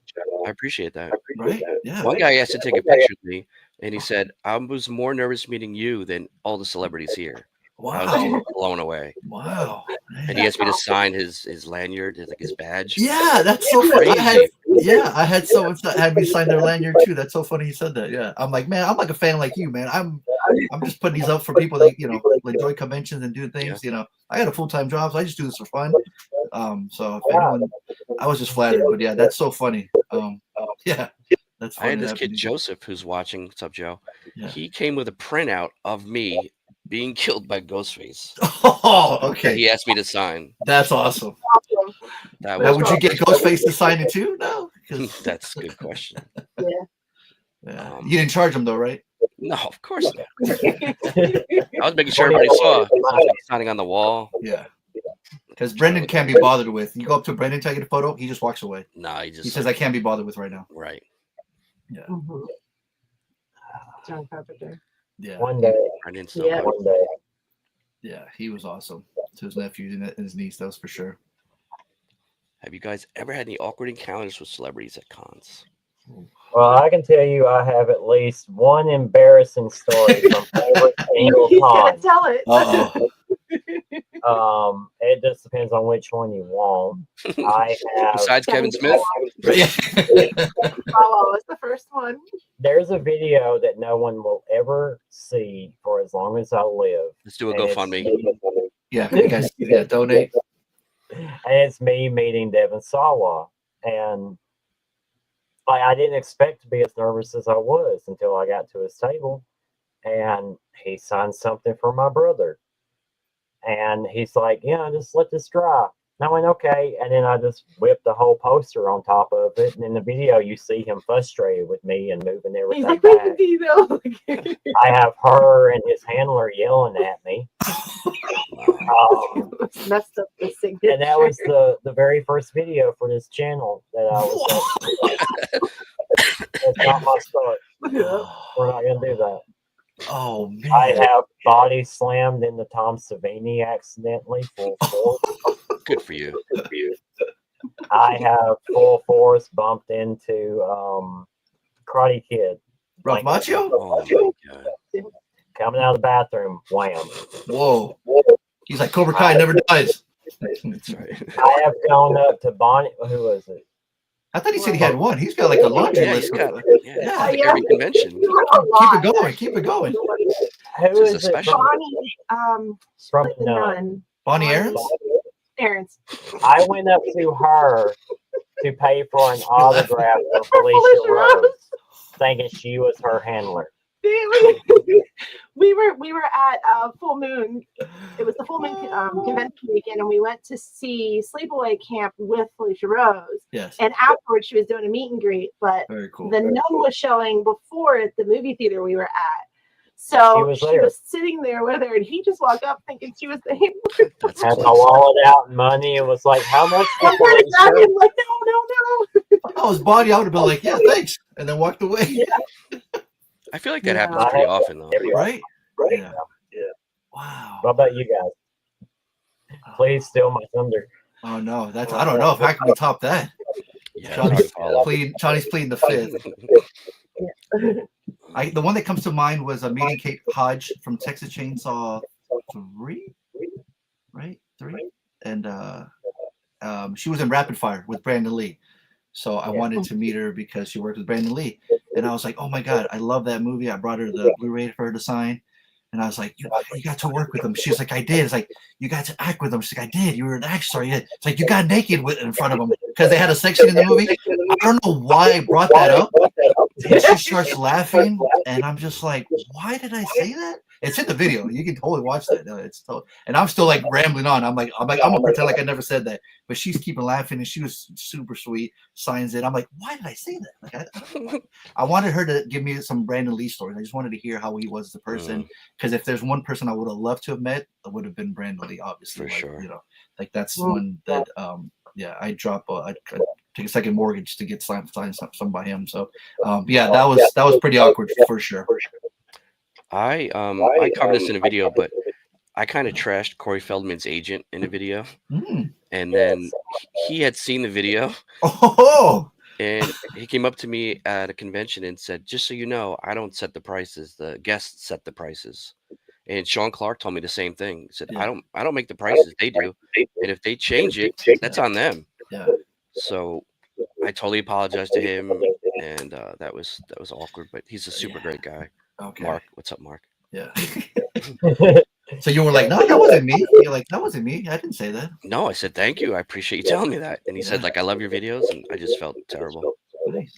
I appreciate that. Right? Yeah. One guy asked to take a picture with me, and he said, I was more nervous meeting you than all the celebrities here. I was Wow. just blown away. Wow. And he asked me to sign his lanyard, like his badge. Yeah, that's so funny. I had someone had me sign their lanyard too. That's so funny you said that. Yeah. I'm like, man, I'm like a fan like you, man. I'm just putting these up for people that, enjoy conventions and do things. I got a full-time job, so I just do this for fun. So if anyone, I was just flattered, but yeah, that's so funny. Yeah. That's funny. I had this kid Joseph who's watching. What's up, Joe? Yeah. He came with a printout of me being killed by Ghostface. Oh, okay. He asked me to sign. That's awesome. That was would you get Ghostface to sign it too? No. That's a good question. Yeah. You didn't charge him though, right? No, of course not. I was making sure everybody saw. Signing on the wall. Yeah. Because Brendan can't be bothered with. You go up to Brendan, take a photo, he just walks away. Nah, he says, I can't be bothered with right now. Right. Yeah. Mm-hmm. John Carpenter. Yeah. One day. One day. Yeah, he was awesome. To his nephew and his niece, that was for sure. Have you guys ever had any awkward encounters with celebrities at cons? Well, I can tell you I have at least one embarrassing story from favorite single con. You can't tell it. It just depends on which one you want. I have besides Kevin Smith. What's the first one? There's a video that no one will ever see for as long as I live. Let's do a GoFundMe. Yeah, you guys, donate. And it's me meeting Devin Sawa, and I didn't expect to be as nervous as I was until I got to his table, and he signed something for my brother. And he's like, yeah, just let this dry. And I went, okay. And then I just whipped the whole poster on top of it. And in the video, you see him frustrated with me and moving everything back. I have her and his handler yelling at me. Messed up the signature. And that was the very first video for this channel that I was That's not my start. We're not going to do that. Oh, man. I have body slammed into Tom Savini accidentally full force. Good for you. Good for you. I have full force bumped into Karate Kid. Ralph Macchio? Oh, my God. Coming out of the bathroom, wham. Whoa. He's like Cobra Kai never dies. That's right. I have gone up to Bonnie. Who was it? I thought he said he had one. He's got like a laundry list. Like every convention. Keep it going. Who is it? Bonnie, from the Nun. Bonnie Aarons? Aarons. I went up to her to pay for an autograph for Felicia Rose, thinking she was her handler. We were at Full Moon. It was the Full Moon convention weekend, and we went to see Sleepaway Camp with Felicia Rose. Yes. And afterwards, she was doing a meet and greet. But very cool. The Nun was showing before at the movie theater we were at. So she was sitting there with her, and he just walked up thinking she was the handler. Had my wallet out and money, and was like, "How much?" I'm like, no. If I was Bonnie, I would have been like, "Yeah, thanks," and then walked away. Yeah. I feel like that happens pretty often, though. Right? Yeah. Wow. What about you guys? Please steal my thunder. Oh no, I don't know if how can we top that. Yeah, Johnny's pleading the fifth. The one that comes to mind was meeting Kate Hodge from Texas Chainsaw 3, right? 3, and she was in Rapid Fire with Brandon Lee. So I wanted to meet her because she worked with Brandon Lee. And I was like, oh my God, I love that movie. I brought her the Blu-ray for her to sign. And I was like, you got to work with him. She's like, I did. It's like, you got to act with him. She's like, I did. You were an actor. Sorry. It's like, you got naked in front of him because they had a section in the movie. I don't know why I brought that up. And she starts laughing, and I'm just like, why did I say that? It's in the video. You can totally watch that. And I'm still like rambling on. I'm gonna pretend like I never said that. But she's keeping laughing, and she was super sweet. Signs it. I'm like, why did I say that? Like, I don't know. I wanted her to give me some Brandon Lee stories. I just wanted to hear how he was as a person. Because if there's one person I would have loved to have met, it would have been Brandon Lee, obviously. For sure. You know, like that's one that yeah, I drop. I take a second mortgage to get signed some by him. So yeah, that was pretty awkward for sure. I covered this in a video, but I kind of trashed Corey Feldman's agent in a video, and then he had seen the video, and he came up to me at a convention and said, "Just so you know, I don't set the prices; the guests set the prices." And Sean Clark told me the same thing. He said, "I don't make the prices; they do, and if they change it, that's on them." Yeah. So I totally apologized to him, and that was awkward. But he's a super great guy. Okay. Mark, what's up, Mark? Yeah. So you were like, no, that wasn't me. You're like, that wasn't me. I didn't say that. No, I said thank you. I appreciate you telling me that. And he said, like, I love your videos, and I just felt terrible. Nice.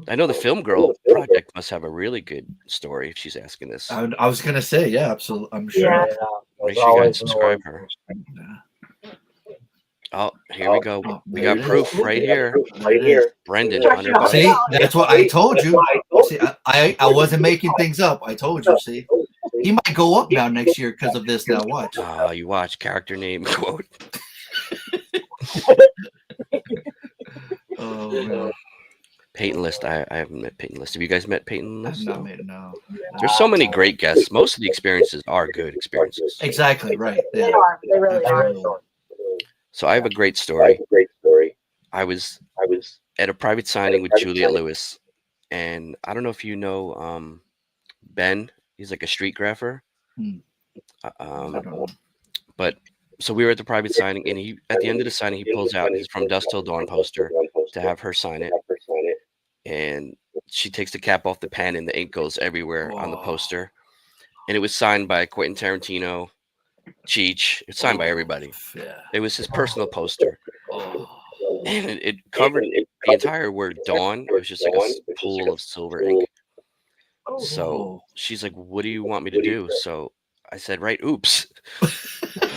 I know the Film Girl project must have a really good story if she's asking this. I was gonna say, yeah, absolutely. I'm sure. Yeah, Make sure you guys subscribe her. Oh, here we go. We got proof right here. Brendan. See, that's what I told you. See, I wasn't making things up. I told you. See, he might go up now next year because of this. Now watch. Oh, you watch. Character name quote. Oh man. Peyton List. I haven't met Peyton List. Have you guys met Peyton List? I've not made it, no. There's so many great guests. Most of the experiences are good experiences. Exactly right. They are. They really are. So I have a great story. I was at a private signing with Juliette Lewis, and I don't know if you know Ben. He's like a street grapher. But so we were at the private signing, and he at the end of the signing he pulls out his From Dusk Till Dawn poster to have her sign it, and she takes the cap off the pen, and the ink goes everywhere on the poster, and it was signed by Quentin Tarantino. Cheech. It's signed by everybody. Yeah. It was his personal poster. And it covered the entire word Dawn. It was just like a pool of silver ink. So she's like, what do you want me to do? So I said, write oops.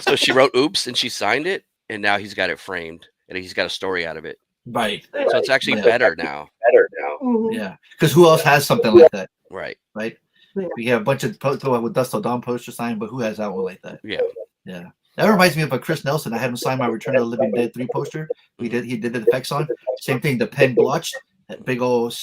So she wrote oops and she signed it. And now he's got it framed. And he's got a story out of it. Right. So it's actually better now. Yeah. Because who else has something like that? Right. Right. We have a bunch of people with Dust Till Dawn posters signed, but who has that one like that? Yeah. Yeah. That reminds me of a Chris Nelson. I had him sign my Return of the Living Dead 3 poster. He did the effects on. Same thing, the pen blotched, that big old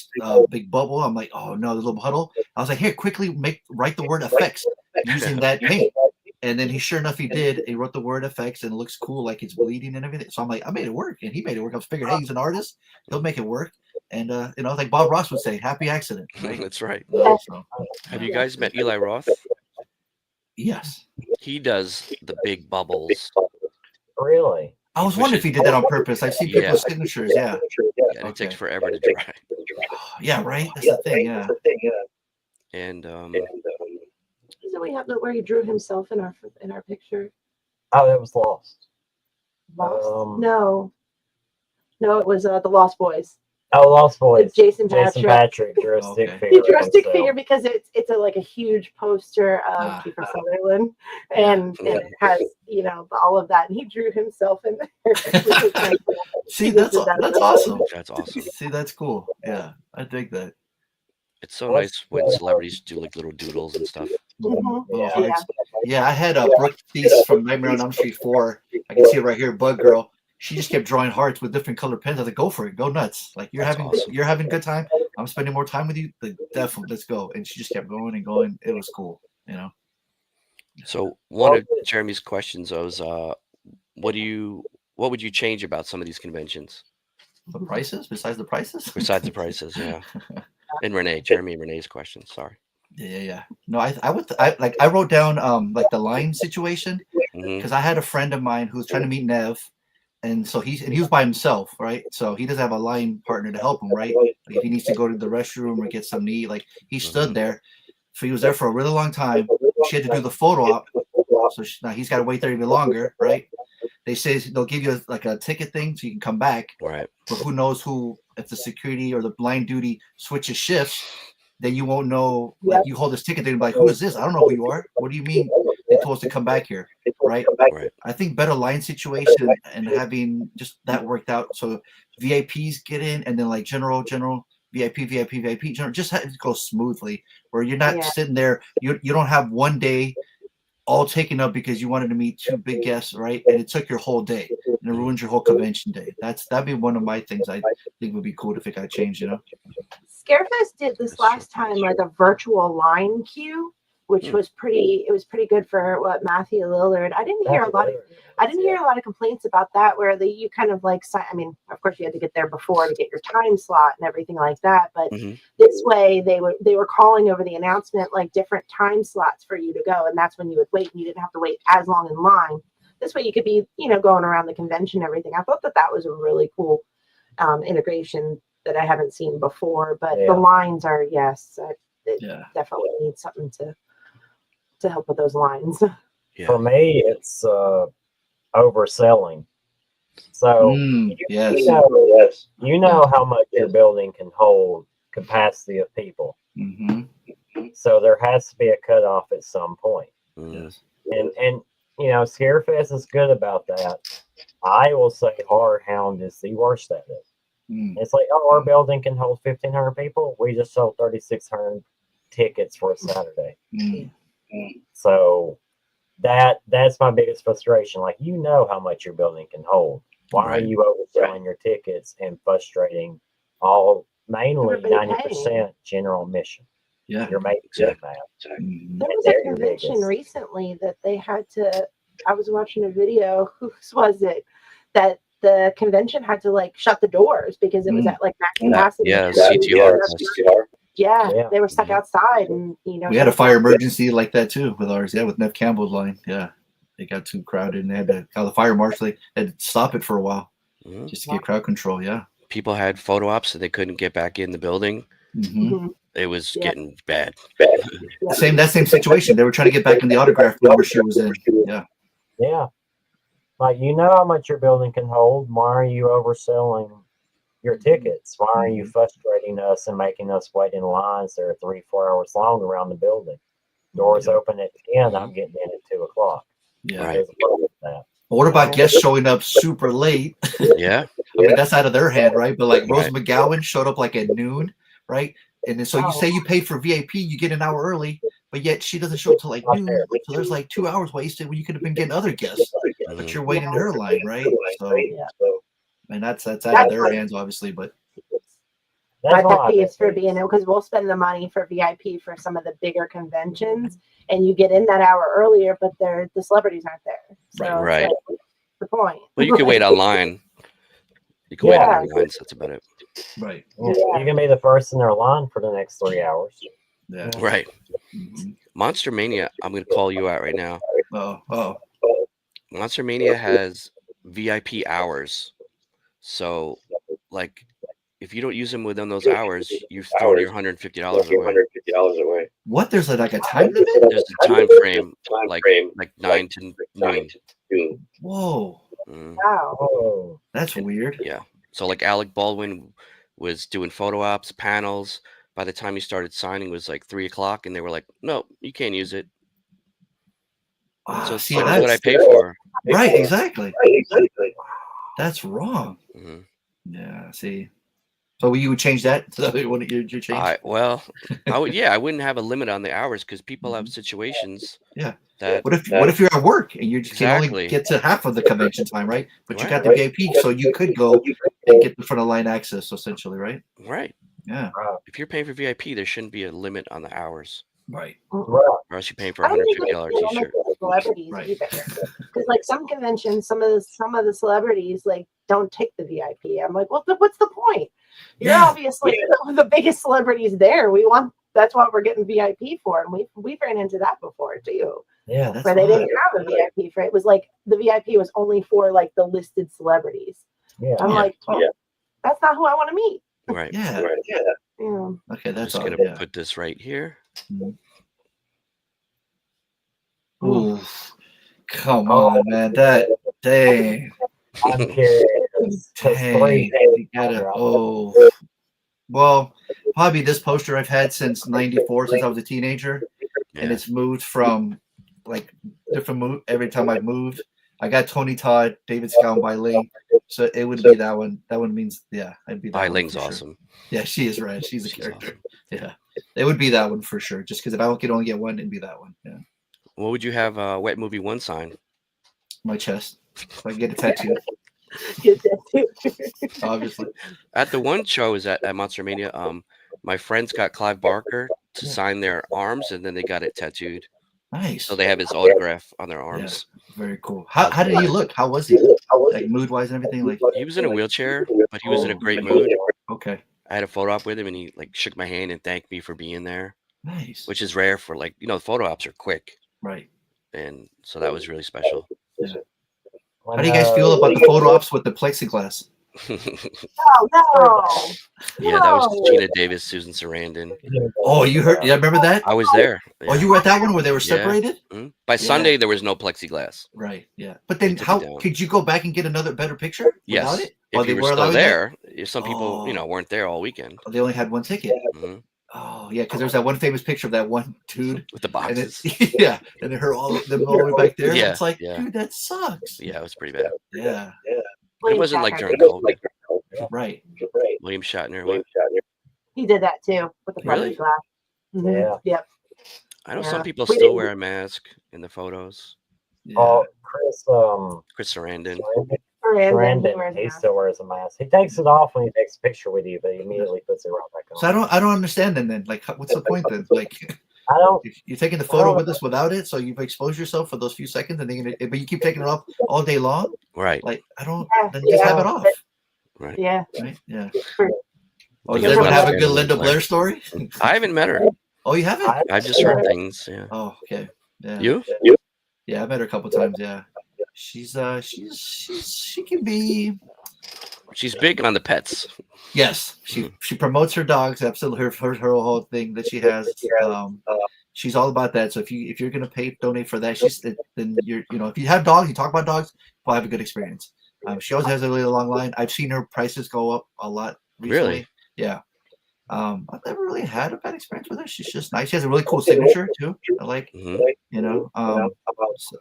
big bubble. I'm like, oh no, the little huddle. I was like, here, quickly write the word effects using that paint. And then sure enough, he did. He wrote the word effects and it looks cool, like it's bleeding and everything. So I'm like, I made it work. And he made it work. I was figuring, hey, he's an artist. He'll make it work. And like Bob Ross would say, happy accident. Right? That's right. So, have you guys met Eli Roth? Yes. He does the big bubbles. Really? I was wondering if he did that on purpose. I've seen people's signatures. Yeah. Yeah, it takes forever to dry. Yeah, right. That's the thing. Yeah. And So we have where he drew himself in our picture. Oh, that was Lost. Lost? No, it was the Lost Boys. Oh, Lost Boys. Jason Patrick drew a stick figure. He drew a stick figure because it's like a huge poster of Kiefer Sutherland, and it has all of that, and he drew himself in there. See, that's awesome. That's awesome. See, that's cool. Yeah, I dig that. It's so nice when celebrities do like little doodles and stuff. Mm-hmm. Yeah, I had Brooke Thies from Nightmare on Elm Street 4. I can see it right here, Bug Girl. She just kept drawing hearts with different colored pens. I was like, go for it, go nuts. Like you're having a good time. I'm spending more time with you. Like, definitely, let's go. And she just kept going and going. It was cool, So one of Jeremy's questions was, what would you change about some of these conventions? The prices? Besides the prices? Besides the prices, yeah. And Jeremy and Renee's question. Sorry. Yeah. No, I wrote down like the line situation because I had a friend of mine who was trying to meet Nev. And so he was by himself, right? So he doesn't have a line partner to help him, right? Like if he needs to go to the restroom or get something to eat, like he stood there. So he was there for a really long time. She had to do the photo op. So now he's got to wait there even longer, right? They say they'll give you like a ticket thing so you can come back. Right. But who knows who if the security or the line duty switches shifts, then you won't know. Like you hold this ticket, they're like, "Who is this? I don't know who you are. What do you mean they told us to come back here?" Right? Right. I think better line situation and having just that worked out. So VIPs get in, and then like general, VIP, general, just have it go smoothly. Where you're not sitting there. You don't have one day all taken up because you wanted to meet two big guests, right? And it took your whole day, and it ruins your whole convention day. That'd be one of my things I think would be cool if it got changed. Scarefest did this last time like a virtual line queue, which was pretty. It was pretty good for what Matthew Lillard. I didn't hear a lot of complaints about that. Where you kind of like, I mean, of course you had to get there before to get your time slot and everything like that. But this way they were calling over the announcement like different time slots for you to go, and that's when you would wait, and you didn't have to wait as long in line. This way you could be, going around the convention and everything. I thought that was a really cool integration that I haven't seen before, but the lines are definitely need something to help with those lines. For me, it's overselling. So you know how much your building can hold capacity of people. So there has to be a cutoff at some point. Yes. And Scarefest is good about that. I will say Horror Hound is the worst at it. It's like, our building can hold 1,500 people. We just sold 3,600 tickets for a Saturday. So that's my biggest frustration. Like, how much your building can hold. Why are you overselling your tickets and frustrating mainly 90% general admission? Yeah, you're making good math. There was a convention recently that they had to. I was watching a video. Whose was it? That the convention had to like shut the doors because it was at like max capacity. CTR. Yeah, they were stuck outside, and we had a fire emergency like that too with ours. Yeah, with Nev Campbell's line. Yeah, they got too crowded, and they had to call the fire marshal. They had to stop it for a while just to get crowd control. Yeah, people had photo ops so they couldn't get back in the building. It was getting bad. That same situation. They were trying to get back in the autograph room where she was in. Yeah. Like, how much your building can hold. Why are you overselling your tickets? Why are you frustrating us and making us wait in lines that are 3-4 hours long around the building? Doors open at 10. I'm getting in at 2 o'clock. Yeah. Right. What about guests showing up super late? Yeah. I mean, that's out of their hand, right? But like Rose McGowan showed up like at noon, right? And then so you say you paid for VIP, you get an hour early, but yet she doesn't show up till like noon. So there's like 2 hours wasted when you could have been getting other guests, but you're waiting in her line, right? So, and that's out of their hands, obviously. But my pet peeve is for being because we'll spend the money for VIP for some of the bigger conventions, and you get in that hour earlier, but the celebrities aren't there. So right. Like, the point. Well, you can wait online. You can wait on the lines. That's about it. Right. Yeah. You can be the first in their line for the next 3 hours. Yeah. Right. Monster Mania, I'm going to call you out right now. Oh. Monster Mania has VIP hours. So, like, if you don't use them within those hours, you've thrown your $150 away. What? There's like a time limit? There's a time frame, like 9 to noon. Whoa. Wow. That's weird. Yeah. So like Alec Baldwin was doing photo ops, panels. By the time he started signing, it was like 3 o'clock, and they were like, "No, you can't use it." So see, that's what I pay for. Right. Exactly. That's wrong. Yeah. See. So you would change that? So what you change? I wouldn't have a limit on the hours because people have situations. Yeah. That what if you're at work and you just can only get to half of the convention time, right? But you got the VIP, so you could go and get the front of line access, essentially, right? Right. Yeah. If you're paying for VIP, there shouldn't be a limit on the hours. Right. Or else you're paying for a $150 t-shirt. Celebrities either, because like some conventions, some of the celebrities like don't take the VIP. I'm like, well, what's the point? You're obviously the biggest celebrities there. That's what we're getting VIP for, and we've ran into that before too. Yeah, that's where they didn't have a VIP for it. It was like the VIP was only for like the listed celebrities. Yeah. I'm like, that's not who I want to meet. Right. Yeah. Yeah. Okay, that's just gonna put this right here. Ooh, come on, man. That dang. I'm curious. Dang, you gotta, well, probably this poster I've had since '94, since I was a teenager, and it's moved from like different move every time I've moved. I got Tony Todd, David Scow, and Bai Ling, so it would be that one. That one means it'd be that Bai one. Ling's for sure. awesome. Yeah, she is rad. She's a character. Awesome. Yeah, it would be that one for sure. Just because if I could only get one, it'd be that one. Yeah. What would you have Wet Movie 1 sign? My chest. So I can get a tattoo. Obviously. At the one show is at Monster Mania, my friends got Clive Barker to sign their arms, and then they got it tattooed. Nice. So they have his autograph on their arms. Yeah, very cool. How did he look? How was he? Like mood wise and everything? Like he was in a wheelchair, but he was in a great mood. Okay. I had a photo op with him, and he like shook my hand and thanked me for being there. Nice. Which is rare for the photo ops are quick. Right. And so that was really special. Yeah. How do you guys feel about the photo ops with the plexiglass? No. Yeah, that was Gina Davis, Susan Sarandon. Oh, you heard? Yeah, remember that? I was there. Yeah. Oh, you were at that one where they were separated? Yeah. Mm-hmm. By Sunday, there was no plexiglass. Right. Yeah. But then, how could you go back and get another better picture without it? If you were still there, some people, weren't there all weekend. They only had one ticket. Mm-hmm. Oh yeah, because there's that one famous picture of that one dude with the boxes. And it hurt all the way back there. Yeah, it's like, dude, that sucks. Yeah, it was pretty bad. Yeah. It wasn't like during COVID. Right. William Shatner. He did that too with the plexiglass. Mm-hmm. Yeah. Yep. I know some people still wear a mask in the photos. Yeah. Oh, Chris Sarandon. He still wears a mask. He takes it off when he takes a picture with you, but he immediately puts it right back on. So I don't understand then. Like, what's the point then? Like, I don't. You're taking the photo with us without it, so you've exposed yourself for those few seconds, and but you keep taking it off all day long. Right. Like I don't. Then just have it off. Right. Yeah. Right. Yeah. Oh, does everyone have a good Linda Blair story? I haven't met her. Oh, you haven't? I've just heard things. Yeah. Oh, okay. Yeah. You? Yeah, I met her a couple times. Yeah. She can be. She's big on the pets. Yes, she promotes her dogs. Absolutely, her whole thing that she has. She's all about that. So if you're gonna donate for that, then you're if you have dogs, you talk about dogs, you'll have a good experience. She always has a really long line. I've seen her prices go up a lot recently. Really? Yeah. I've never really had a bad experience with her. She's just nice. She has a really cool signature too. I like,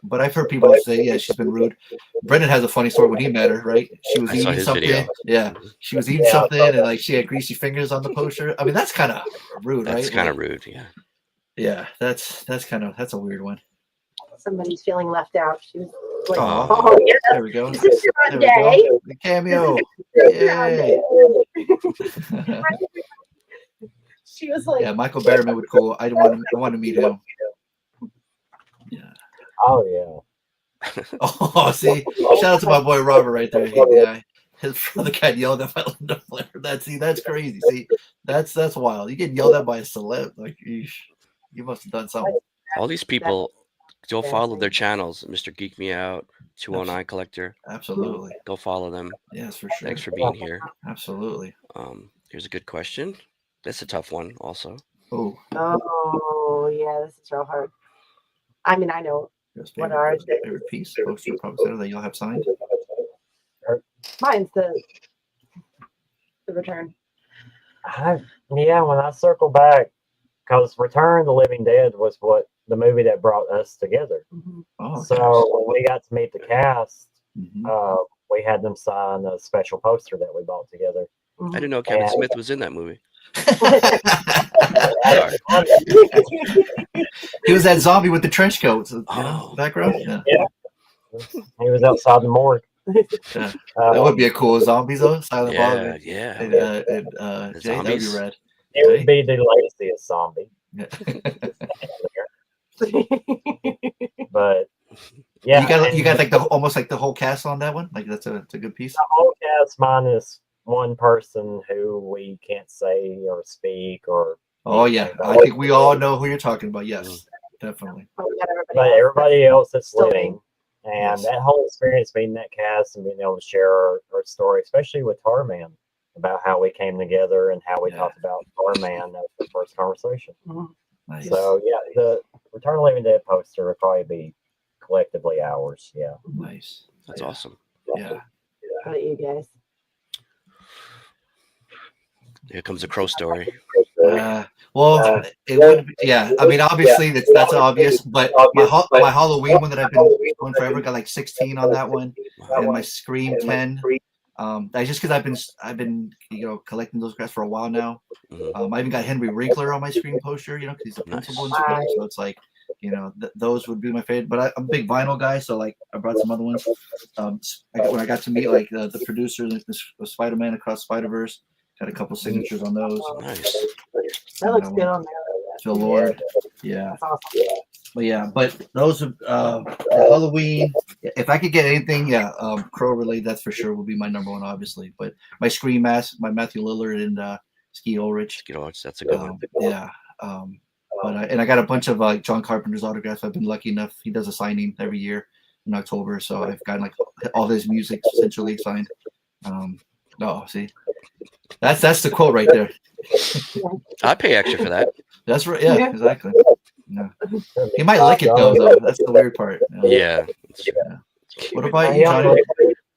but I've heard people say, yeah, she's been rude. Brendan has a funny story when he met her, right? She was eating something. Video. Yeah. She was eating something and like she had greasy fingers on the poster. I mean, that's kind of rude, right? That's kind of rude. Yeah. Yeah. That's a weird one. Somebody's feeling left out. She was like, oh yeah. There we go. There we go. The cameo. Yay. She was like, yeah, Michael Berryman would cool. I want to meet him. Yeah. Oh yeah. Oh, see, shout out to my boy Robert right there. Yeah, his brother got yelled at by Linda Blair. That's crazy. See, that's wild. You get yelled at by a celeb, like you must have done something. All these people, go follow their channels. Mr. Geek Me Out, 209 Collector. Absolutely. Go follow them. Yes, for sure. Thanks for being here. Absolutely. Here's a good question. That's a tough one, also. Oh yeah, this is real hard. I mean, I know what are favorite piece poster poster that you'll have signed. Mine's the Return. When I circle back, because Return of the Living Dead was the movie that brought us together. Mm-hmm. Oh, so when we got to meet the cast, we had them sign a special poster that we bought together. I didn't know Kevin Smith was in that movie. He was that zombie with the trench coat. Background. Yeah. He was outside the morgue. Yeah. That would be a cool zombie though. Silent Bob. Yeah. And Jay, that would be rad. It would be the laziest zombie. But yeah, you got like almost like the whole cast on that one. Like that's a good piece. The whole cast minus one person who we can't say or speak or. Oh yeah, I think we all know who you're talking about. Yes, definitely. But everybody else is living, and that whole experience, meeting that cast and being able to share our story, especially with Tarman, about how we came together and how we talked about Tarman. That was the first conversation. Nice. So yeah, the Return of the Living Dead poster would probably be collectively ours. Yeah. Nice. That's awesome. Yeah. How about you guys? Here comes a crow story. Well, it would. Yeah, I mean, obviously that's obvious. But my Halloween one that I've been going forever got like 16 on that one, and my Scream 10. That's just because I've been collecting those guys for a while now. I even got Henry Winkler on my Scream poster, because he's the principal in Scream. So it's like, those would be my favorite. But I'm a big vinyl guy, so like I brought some other ones. When I got to meet like the producer, the Spider-Man Across Spider-Verse. Got a couple signatures on those. Nice. That looks good on there. Phil Lord. Yeah. That's awesome. But those are the Halloween. If I could get anything, Crow related, that's for sure would be my number one, obviously. But my Scream mask, my Matthew Lillard and Ski Ulrich. That's a good one. Yeah. But I got a bunch of like John Carpenter's autographs. I've been lucky enough. He does a signing every year in October, so I've gotten like all his music essentially signed. See. That's the quote right there. I pay extra for that. That's right. Yeah, exactly. Yeah. He might lick it though. That's the weird part. Yeah. What about you, Johnny?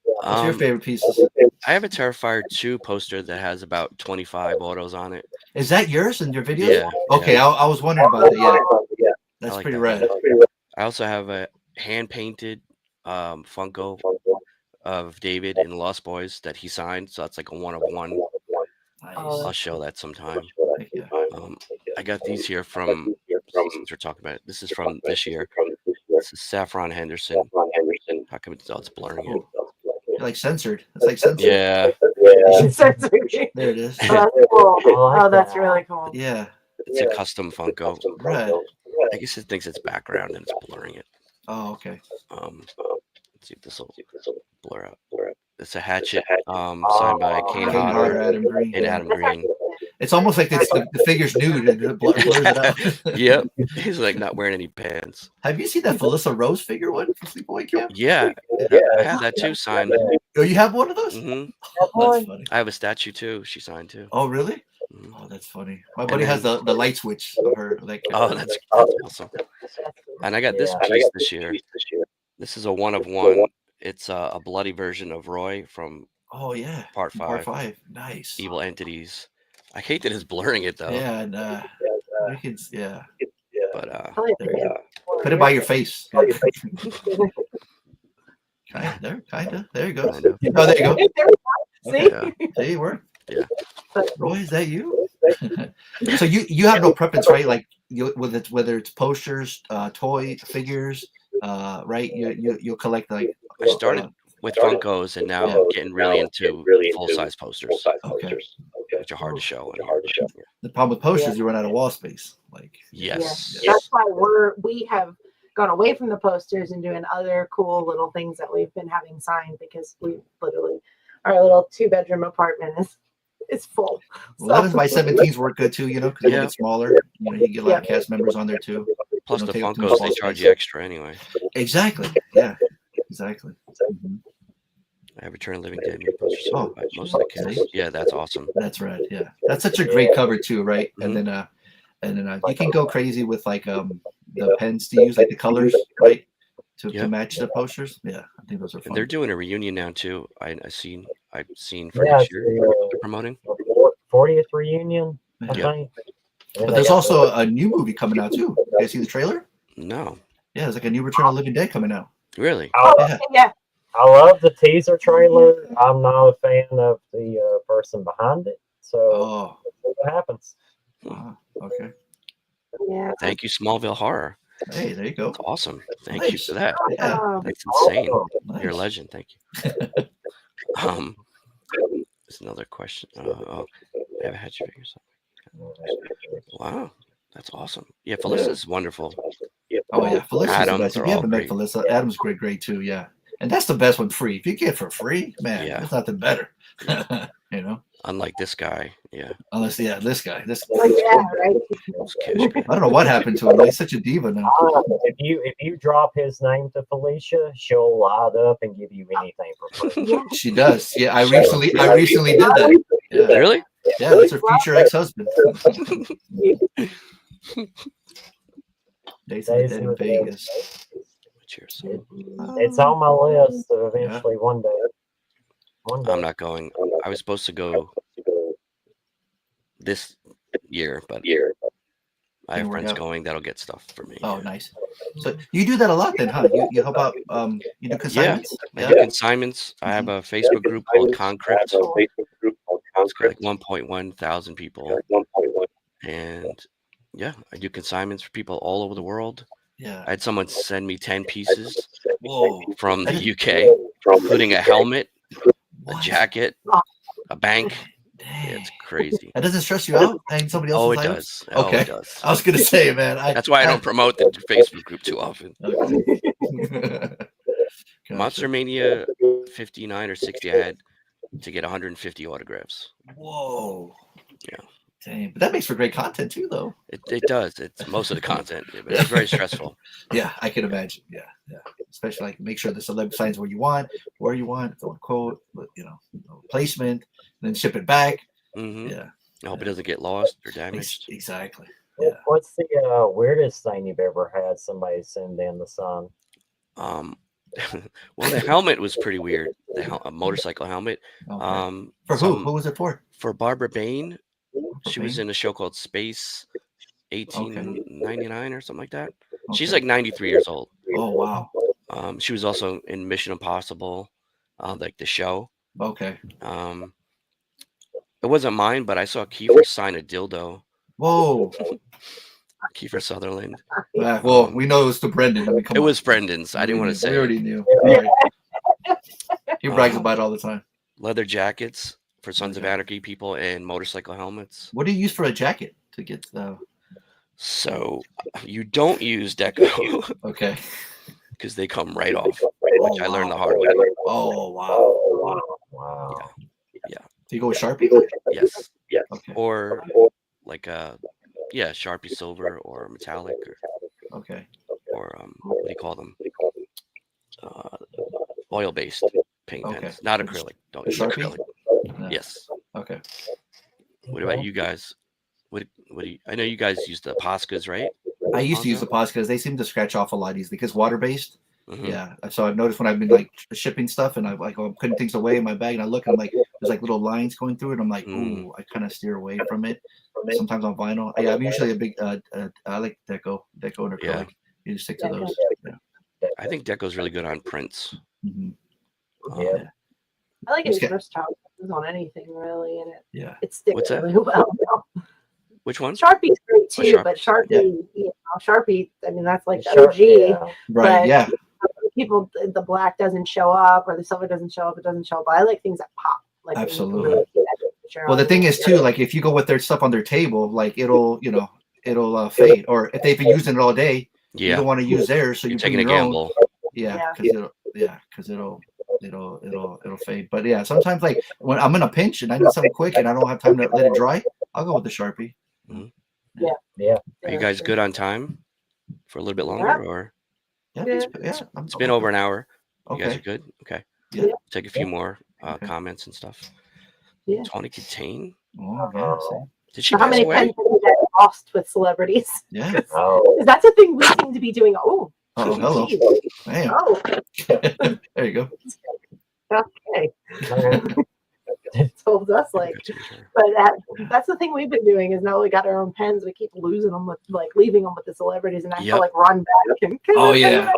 What's your favorite pieces? I have a Terrifier 2 poster that has about 25 autos on it. Is that yours in your videos? Yeah. Okay, yeah. I was wondering about that. Yeah. That's like pretty that. rad. I also have a hand painted Funko of David in Lost Boys that he signed. So that's like a 1 of 1. Nice. I'll show that sometime. Yeah. I got these here from, since we're talking about it, this is from this year. This is Saffron Henderson. How come it's blurring it? Like censored. It's like censored. Yeah. Censored. There it is. Oh, that's cool. Oh, that's really cool. Yeah. It's a custom Funko. Right. I guess it thinks it's background and it's blurring it. Oh, okay. Let's see if this will blur out. It's a hatchet signed by Kane Hodder Adam Green. and Adam Green. It's almost like the figure's nude and it blurs it out. Yep. He's like not wearing any pants. Have you seen that Felissa Rose figure one from Sleepaway Camp? Yeah. I have that too signed. Oh, you have one of those? Mm-hmm. Oh, that's funny. I have a statue too. She signed too. Oh, really? Mm-hmm. Oh, that's funny. My buddy has the light switch of her. Like, that's awesome. And I got this piece this year. This is a 1 of 1. It's a bloody version of Roy from Part 5. Part 5. Nice. Evil Entities. I hate that it's blurring it though. Yeah, and But put it by your face. Kinda. There you go. Oh, there you go. See? There you were. Yeah. Roy, is that you? So you have no preference, right? Like whether it's posters, toy figures, right? You'll collect like. I started with Funkos and now I'm getting really into full-size posters. Okay. Which are hard to show. The problem with posters, you run out of wall space. Like yes. That's why we have gone away from the posters and doing other cool little things that we've been having signed because we literally our little 2-bedroom apartment is full. 11 by 17s work good too, because they're a bit smaller. You get a lot of cast members on there too. Plus the Funkos, they charge you extra anyway. Exactly. Yeah. Exactly. Mm-hmm. I have Return of the Living Dead posters. Most of the kids. Yeah, that's awesome. That's right. Yeah, that's such a great cover too, right? Mm-hmm. And then you can go crazy with like the pens to use, like the colors, right, to match the posters. Yeah, I think those are fun. And they're doing a reunion now too. I've seen for next year they're promoting 40th reunion. I think. But there's also a new movie coming out too. You guys see the trailer? No. Yeah, there's like a new Return of the Living Dead coming out. Really? Yeah. I love the teaser trailer. I'm not a fan of the person behind it, so we'll see what happens. Okay. Yeah. Thank you, Smallville Horror. Hey, there you go. That's awesome. Thank you for that. Yeah. That's insane. Nice. You're a legend. Thank you. There's another question. I have a hatchet figure. Wow, that's awesome. Yeah, Felissa's wonderful. Oh yeah, Felissa's Adams the best. If you haven't met Felissa, Adam's great too. Yeah. And that's the best one free. If you get it for free, man, there's nothing better. Unlike this guy, Unless, this guy. Right. I don't know what happened to him. He's such a diva now. If you drop his name to Felicia, she'll light up and give you anything for free. She does. Yeah, I recently did that. Yeah. Really? Yeah, that's her future ex-husband. Days in Vegas. It's on my list eventually one day. One day. I'm not going. I was supposed to go this year, but I have Didn't work friends out. going that'll get stuff for me. Oh, nice. So you do that a lot then, huh? You help out. You do consignments. I do consignments. I have a Facebook group called Concrypt. It's got like 1.1 thousand people, and yeah, I do consignments for people all over the world. Yeah. I had someone send me 10 pieces Whoa. from the That is- UK, including a helmet, a What? jacket, a bank. Dang. It's crazy. That doesn't stress you out? Hanging somebody else's Oh, it items? does. Oh, Okay. it does. I was gonna say, man. That's why I don't promote the Facebook group too often. Okay. Monster Mania 59 or 60, I had to get 150 autographs. Whoa. Yeah. Dang. But that makes for great content too, though. It does. It's most of the content, but it's very stressful. Yeah, I can imagine. Yeah. Especially like make sure the celeb signs where you want, don't quote, but placement, and then ship it back. Mm-hmm. Yeah. I hope it doesn't get lost or damaged. Exactly. Yeah. What's the weirdest thing you've ever had somebody send in the sun? Well, the helmet was pretty weird. A motorcycle helmet. Okay. For who? Who was it for? For Barbara Bain. She was Bain? in a show called Space 1899 or something like that. Okay. She's like 93 years old. Oh wow. She was also in Mission Impossible, like the show. Okay. It wasn't mine, but I saw Kiefer sign a dildo. Whoa. Kiefer Sutherland. Well, we know it was to Brendan. I mean, come it on. was Brendan's. I didn't want to say. We already it. knew. All right. He brags about it all the time. Leather jackets for Sons of Anarchy people and motorcycle helmets. What do you use for a jacket to get the? So you don't use deco. Okay. Because they come right off, which I learned the hard way. Oh wow. Wow. Yeah. Do you go with Sharpie? Yes. Okay. Or like Sharpie silver or metallic or what do you call them? Oil-based paint pens, not acrylic. Don't use Sharpie? acrylic. No. Yes. Okay. What about you guys? What do you? I know you guys use the Poscas, right? I used to use the Poscas because they seem to scratch off a lot easy because water-based. Mm-hmm. Yeah. So I've noticed when I've been like shipping stuff and I'm putting things away in my bag and I look and I'm like, there's like little lines going through it. I'm like, ooh, I kind of steer away from it. Sometimes on vinyl. Yeah, I'm usually a big. I like deco and acrylic. Yeah. You just stick to those. Yeah. I think deco's really good on prints. Mm-hmm. I like it versatile on anything really, and it sticks What's that? really well. Which one? Sharpie's great too, Sharpie. but Sharpie, Sharpie. I mean, that's like the Sharpie, OG. Right. Yeah. People, the black doesn't show up or the silver doesn't show up. It doesn't show up. But I like things that pop. Like Absolutely. Really see that picture Well, the on thing there. is too, like if you go with their stuff on their table, like it'll fade. Or if they've been using it all day, you don't want to use theirs, so you're you taking bring a your gamble. own. Yeah, because it'll fade. But yeah, sometimes like when I'm in a pinch and I need something quick and I don't have time to let it dry, I'll go with the Sharpie. Mm-hmm. Yeah. Are you guys good on time for a little bit longer, or? It's been over an hour. You guys are good. Okay. Yeah. Take a few more comments and stuff. Yeah. Tawny Katane. Oh yeah. Did she How pass many away? pens have you guys lost with celebrities? Yeah. Oh. That's a thing we seem to be doing. Oh. Oh, hello. Damn. Oh. There you go. Okay. Told us but that's the thing we've been doing is now we got our own pens. We keep losing them with leaving them with the celebrities, and I have to run back. Oh yeah.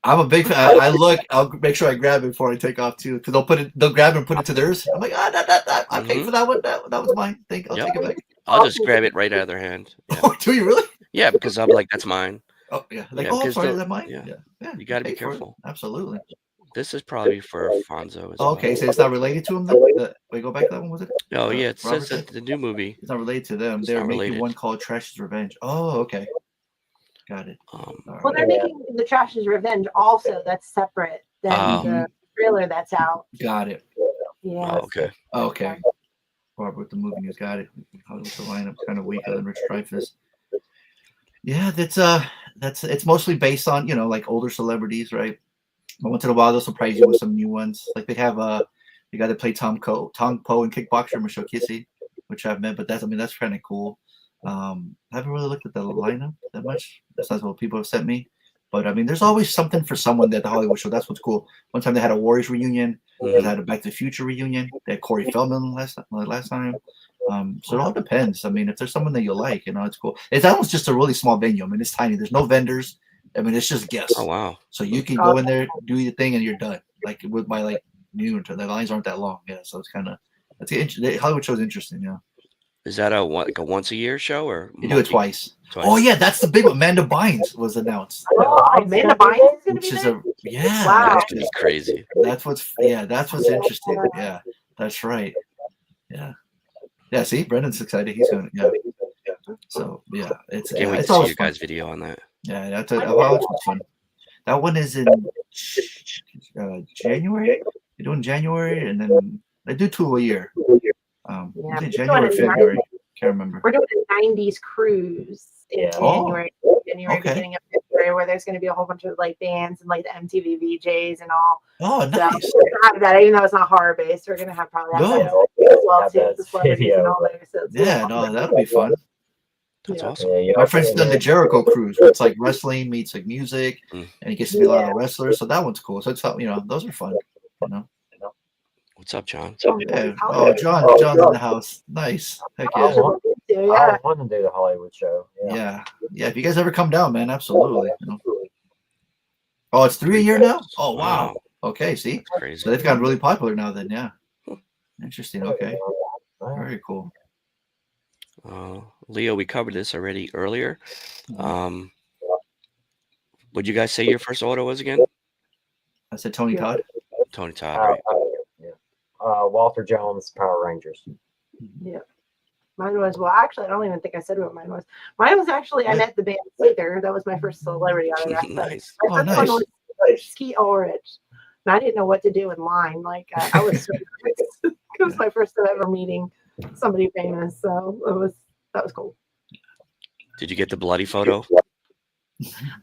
I'm a big fan. I'll make sure I grab it before I take off too, because they'll grab it and put it to theirs. I'm like, I paid for that one. That was mine. I'll take it back. I'll just grab it right out of their hand. Yeah. Oh, do you really? Yeah, because I'm like, that's mine. Oh yeah. Sorry, is that mine? Yeah. You got to be careful. Absolutely. This is probably for Fonso as well. Okay, so it's not related to him though? Wait, go back to that one, was it? Oh yeah, it says that the new movie. It's not related to them. They're making one called Trash's Revenge. Oh, okay. Got it. Well, they're making the Trash's Revenge also. That's separate than the trailer that's out. Got it. Yeah. Okay. Barbara with the movie news. Got it. The lineup's kind of weak other than Rich Dreyfuss. Yeah, it's mostly based on like older celebrities, right? But once in a while they'll surprise you with some new ones. Like they have the guy that played Tom Poe in Kickboxer, Michelle Kissy, which I've met, but that's kind of cool. I haven't really looked at the lineup that much. Besides what people have sent me. But I mean, there's always something for someone at the Hollywood show. That's what's cool. One time they had a Warriors reunion. They had a Back to the Future reunion. They had Corey Feldman last time. So it all depends. I mean, if there's someone that you like, it's cool. It's almost just a really small venue. I mean, it's tiny. There's no vendors. I mean, it's just guests. Oh wow! So you can go in there, do your thing, and you're done. Like by noon, the lines aren't that long. Yeah, so it's kind of the Hollywood show is interesting. Yeah. Is that a once a year show or you do it twice? Oh yeah, that's the big one. Amanda Bynes was announced. Oh, Amanda Bynes is going to be there? Yeah. Wow. That's gonna be crazy. That's what's interesting. Yeah, that's right. Yeah. Yeah, see, Brendan's excited. He's going. Yeah. So yeah, it's Can't wait it's to see always your fun. guys' video on that. Yeah, that's fun. That one is in January. They're doing January, and then they do 2 a year. Was it January or February? Can't remember. We're doing a 90s cruise in January, beginning of February, where there's going to be a whole bunch of bands and the MTV VJs and all. Oh, nice. So we're gonna have that, even though it's not horror based. We're going to have probably that as well too, the celebrities and all there. So that'll be fun. That's awesome. My friend's done the Jericho cruise, where it's like wrestling meets music, and he gets to meet a lot of wrestlers. So that one's cool. So it's those are fun. What's up, John? Yeah. Oh, John's in the house. Nice. Heck yeah. I want to do the Hollywood show. Yeah. If you guys ever come down, man, absolutely. Oh, it's 3 a year now. Oh, wow. Okay, see, that's crazy. So they've gotten really popular now. Then, yeah. Interesting. Okay. Very cool. Leo, we covered this already earlier. Would you guys say your first auto was again? I said Tony Todd. Tony Todd, right? Walter Jones, Power Rangers. Yeah. Mine was, actually, I don't even think I said what mine was. Mine was actually, I met the band Slither. That was my first celebrity autograph. Nice. My first one was Skeet Ulrich. And I didn't know what to do in line. I was so nervous. It was my first time ever meeting somebody famous. So that was cool. Did you get the bloody photo?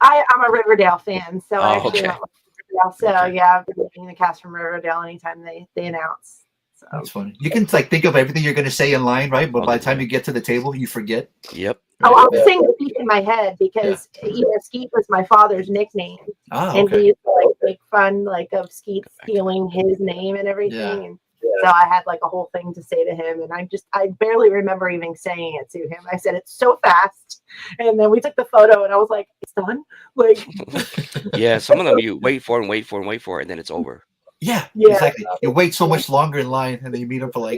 I'm a Riverdale fan. So I actually okay. went with Riverdale. So yeah, I've been meeting the cast from Riverdale anytime they announce. So. That's funny. You can think of everything you're going to say in line, right? But by the time you get to the table, you forget. Yep. Oh, I was saying Skeet in my head because Skeet was my father's nickname, and he used to make fun of Skeet stealing his name and everything. Yeah. And so I had a whole thing to say to him, and I barely remember even saying it to him. I said it so fast, and then we took the photo, and I was like, "It's done." Yeah, some of them you wait for, and then it's over. Yeah, exactly. You wait so much longer in line, and then you meet up for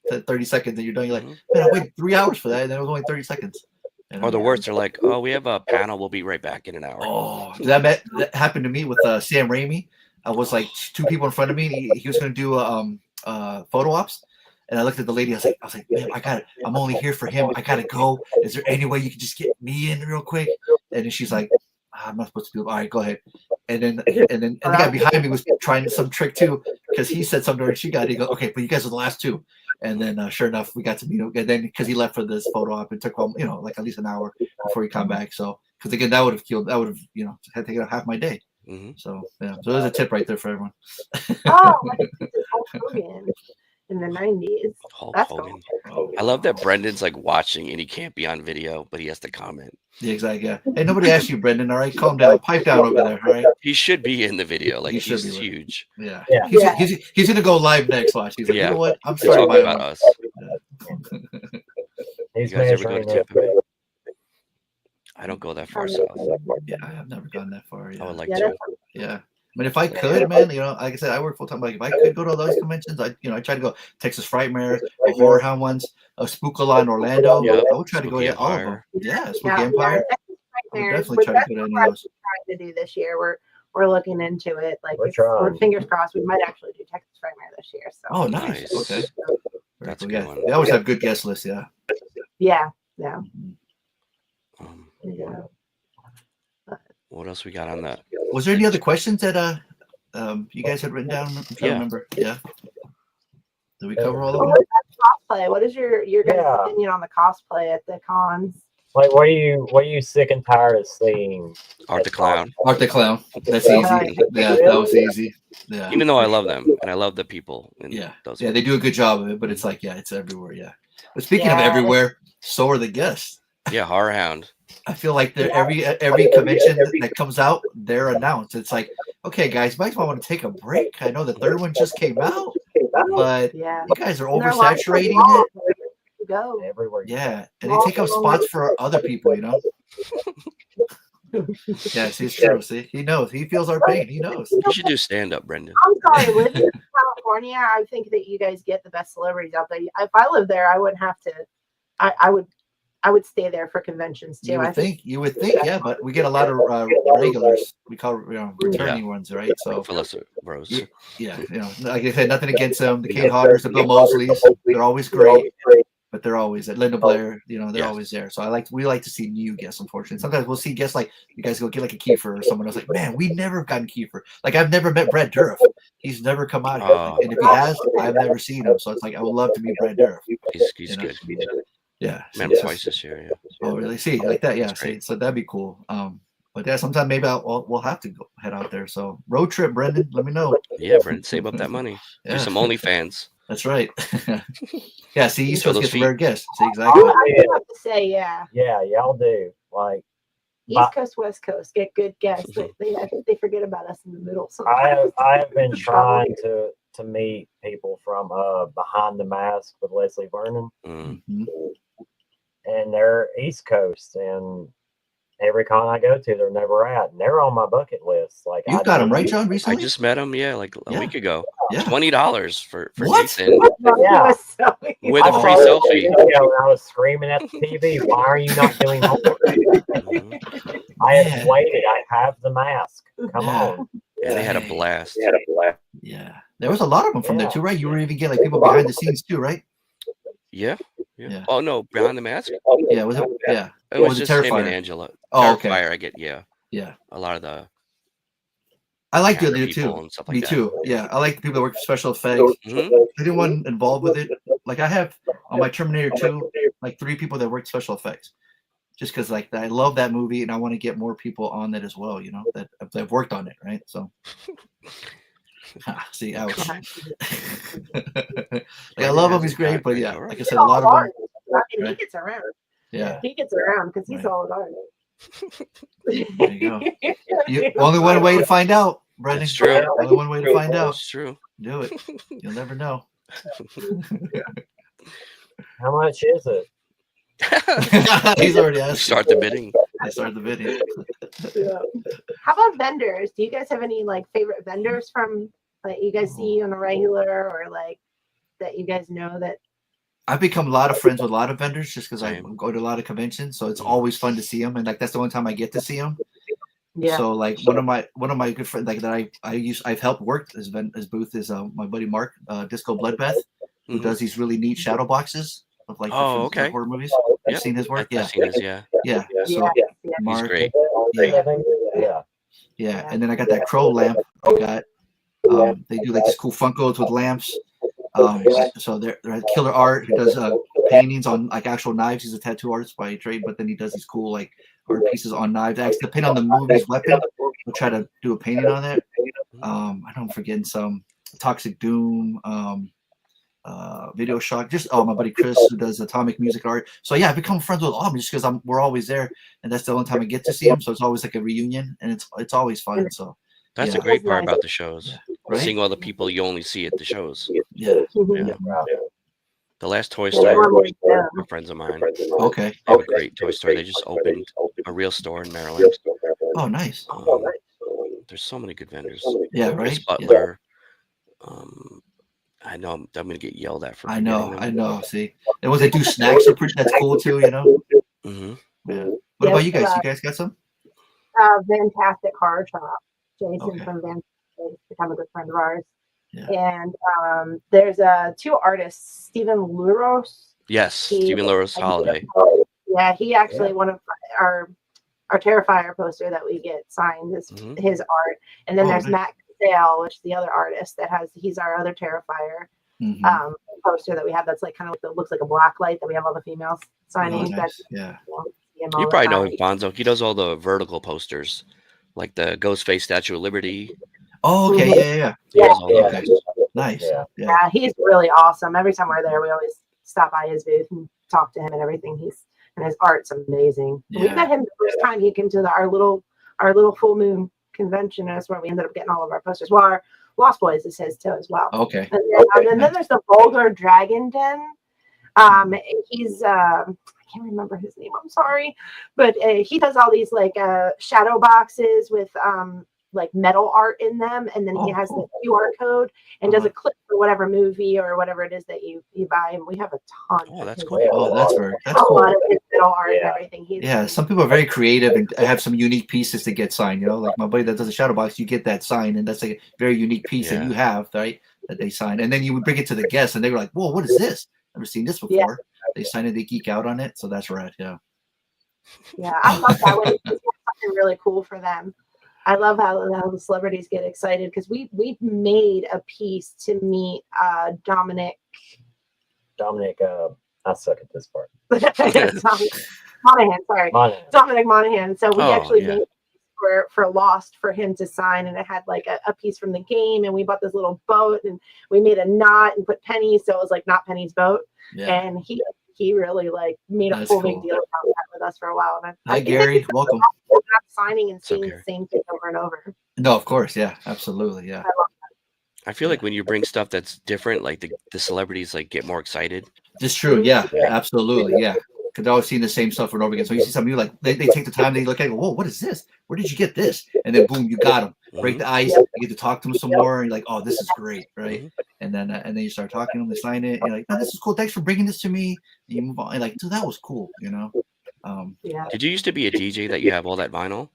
30 seconds, and you're done. You're like, man, I waited 3 hours for that, and then it was only 30 seconds. Or the worst, they're like, oh, we have a panel. We'll be right back in an hour. Oh, that happened to me with Sam Raimi. I was 2 people in front of me, and he was going to do photo ops. And I looked at the lady. I was like, man, I'm only here for him. I gotta go. Is there any way you can just get me in real quick? And then she's like, I'm not supposed to do it. All right, go ahead. And then the guy behind me was trying some trick too, because he said something, and she got it. He goes, okay, but you guys are the last 2. And then sure enough, we got to meet him. And then because he left for this photo op, it took at least an hour before he come back. So because again, that would have had taken up half my day. Mm-hmm. So there's a tip right there for everyone. Hulk Hogan in the 90s. Hulk That's Hogan. cool. I love that Brendan's watching and he can't be on video, but he has to comment. Yeah, exactly. Yeah. Hey, nobody asked you, Brendan. All right, calm down, pipe down over there. All right. He should be in the video. He's huge. Yeah. He's gonna go live next. Watch. He's like, you know what? I'm sorry talking about us. You guys ever go to Tampa Bay? I don't go that far south. Yeah, I've never gone that far. Yeah. I would like to. Yeah. I mean, if I could, man, like I said, I work full time. If I could go to those conventions, I try to go Texas Frightmare, the Horror Hound ones, Spookala in Orlando. Yep. I would try to go to all of them. Yeah, Spooky Yeah, Empire. I would definitely try to go to any of those. Trying to do this year. We're looking into it. We're fingers crossed. We might actually do Texas Frightmare this year. So. Oh, nice. Okay. That's a cool. good one. They always have good guest lists. Yeah. Yeah. What else we got on that? Was there any other questions that you guys had written down? If I remember. Yeah. Did we cover all of them? What about cosplay? What is your guys' opinion on the cosplay at the cons? What are you sick and tired of seeing? Art the Clown. Art the Clown. That's easy. Yeah, that was easy. Yeah. Even though I love them and I love the people. They do a good job of it, but it's it's everywhere. Yeah. But speaking of everywhere, so are the guests. Yeah, Horror Hound. I feel like every convention that comes out, they're announced. It's like, okay, guys, you might want to take a break. I know the third one just came out, but you guys are oversaturating it. Go everywhere. Yeah, and they take up spots for other people, you know. Yeah, see, it's true. See, he knows. He feels our pain. He knows. You should do stand up, Brendan. I'm sorry, living in California, I think that you guys get the best celebrities out there. If I lived there, I wouldn't have to. I would stay there for conventions too. You would think, yeah, but we get a lot of regulars. We call returning ones, right? So Philosopher Rose. Yeah, like I said, nothing against them. The Kate Hodders, the Bill Mosleys, they're always great, but they're always at Linda Blair. They're always there. So we like to see new guests. Unfortunately, sometimes we'll see guests like you guys go get like a Kiefer or someone else. Like, man, we never gotten Kiefer. Like I've never met Brad Dourif. He's never come out here, and if he has, I've never seen him. So it's like I would love to meet Brad Dourif. He's good. Yeah, met him twice this year. Yeah. Oh, really? See, like that? Yeah. See, so that'd be cool. But yeah, sometime maybe we'll have to go head out there. So road trip, Brendan. Let me know. Yeah, Brendan, save up that money. Do some OnlyFans. That's right. Yeah. See, you supposed to get some rare guests. See, exactly. I have to say, yeah, y'all do. Like East Coast, West Coast, get good guests. I think they forget about us in the middle. Sometimes. I have been trying to meet people from Behind the Mask with Leslie Vernon. Mm-hmm. And they're East Coast, and every con I go to, they're never at, and they're on my bucket list. Like you got them, right, John? Recently, I just met him, like a week ago. Yeah. $20 for what? Nathan. Yeah, with a free selfie. I was screaming at the TV, "Why are you not doing homework?" I have waited. I have the mask. Come on. Yeah, they had a blast. Yeah, there was a lot of them from there too, right? You were even getting like people behind the scenes too, right? Yeah. Oh no, Behind the Mask. Yeah, was it? Yeah, it was just him and Angela. Oh, okay. I get yeah. A lot of the. I like the other too. And stuff like Me that. too. Yeah, I like the people that work for special effects. Mm-hmm. Anyone involved with it? Like I have on my Terminator 2, like 3 people that work special effects. Just because like I love that movie and I want to get more people on that as well. That have worked on it, right? So. See, ouch. I love him. He's great, but yeah, like I said, a lot of them. He gets around. Yeah, he gets around because he's all about it. There you go. Only one way to find out, Brendan. It's true. Only one way to find out. It's true. Do it. You'll never know. How much is it? He's already asked. Start the bidding. I started the bidding. Yeah. How about vendors? Do you guys have any like favorite vendors from like you guys see on a regular or like that you guys know that? I've become a lot of friends with a lot of vendors just because I go to a lot of conventions, so it's always fun to see them, and like that's the only time I get to see them. Yeah. So like one of my good friends like that I've helped work his booth is my buddy Mark Disco Bloodbath, who does these really neat shadow boxes of like horror movies. I've seen his work. I've seen his, yeah. So Mark, he's great. Yeah. And then I got that crow lamp. I got they do like these cool Funkos with lamps. So they're Killer Art, who does paintings on like actual knives. He's a tattoo artist by trade, but then he does these cool like art pieces on knives. Actually, the paint on the movie's weapon. We'll try to do a painting on that. I don't forget some Toxic Doom, Video Shock. Just my buddy Chris, who does atomic music art. So yeah, I've become friends with all of them just because we're always there, and that's the only time I get to see them. So it's always like a reunion, and it's always fun. So. That's the great part about the shows. Right? Seeing all the people you only see at the shows. Yeah. The last Toy Story were friends of mine. Okay. They have a great toy store. They just opened a real store in Maryland. Oh, nice. There's so many good vendors. Yeah, right. Chris Butler. I know I'm going to get yelled at for. I know. See, and when they do snacks, that's cool too. Mm-hmm. Yeah. What about you guys? You guys got some? Fantastic Horror Shop. Jason from Van has become a good friend of ours. Yeah. And there's 2 artists, Stephen Luros. Yes, Stephen Luros Holiday. Yeah, he actually one of our Terrifier poster that we get signed is his art. And then there's Matt Sale, which is the other artist he's our other Terrifier poster that we have that's like kind of looks like a black light that we have all the females signing. Oh, nice. Yeah. You probably know him, Fonso. He does all the vertical posters. Like the Ghostface Statue of Liberty. Oh, okay, yeah. Okay. Nice. Yeah, he's really awesome. Every time we're there, we always stop by his booth and talk to him and everything. and his art's amazing. Yeah. We met him the first time he came to our little full moon convention. That's where we ended up getting all of our posters. Well, our Lost Boys is his too as well. Okay. And then there's the Vulgar Dragon Den. He's I can't remember his name. I'm sorry, but he does all these like shadow boxes with like metal art in them, and then he has the QR code and does a clip for whatever movie or whatever it is that you buy. And we have a ton. Oh, that's cool. Oh, that's cool. A lot of his metal art and everything. Some people are very creative and have some unique pieces to get signed. You know, like my buddy that does a shadow box, you get that signed, and that's a very unique piece that you have, right? That they sign, and then you would bring it to the guests, and they were like, "Whoa, what is this? Never seen this before." Yeah. They sign it, they geek out on it, so that's right. Yeah. Yeah, I love that when it's something really cool for them. I love how the celebrities get excited because we made a piece to meet Dominic. I suck at this part. Monahan, sorry. Dominic Monahan. So we actually made for Lost for him to sign, and it had like a piece from the game, and we bought this little boat, and we made a knot and put pennies, so it was like not Penny's boat. And he really like made a full big deal about that with us for a while. And Hi, Gary. Welcome. Not signing and seeing the same thing over and over. No, of course. Yeah, absolutely. Yeah. I feel like when you bring stuff that's different, like the celebrities like get more excited. It's true. Yeah, absolutely. Yeah. Because they're always seeing the same stuff over and over again. So you see something, like they take the time, they look at it, go, whoa, what is this? Where did you get this? And then boom, you got them. Break the ice, you get to talk to them some more, and you're like, oh, this is great, right? And then you start talking to them, they sign it, and you're like, oh, this is cool. Thanks for bringing this to me. And you move on. And like, dude, that was cool, you know? Did you used to be a DJ that you have all that vinyl?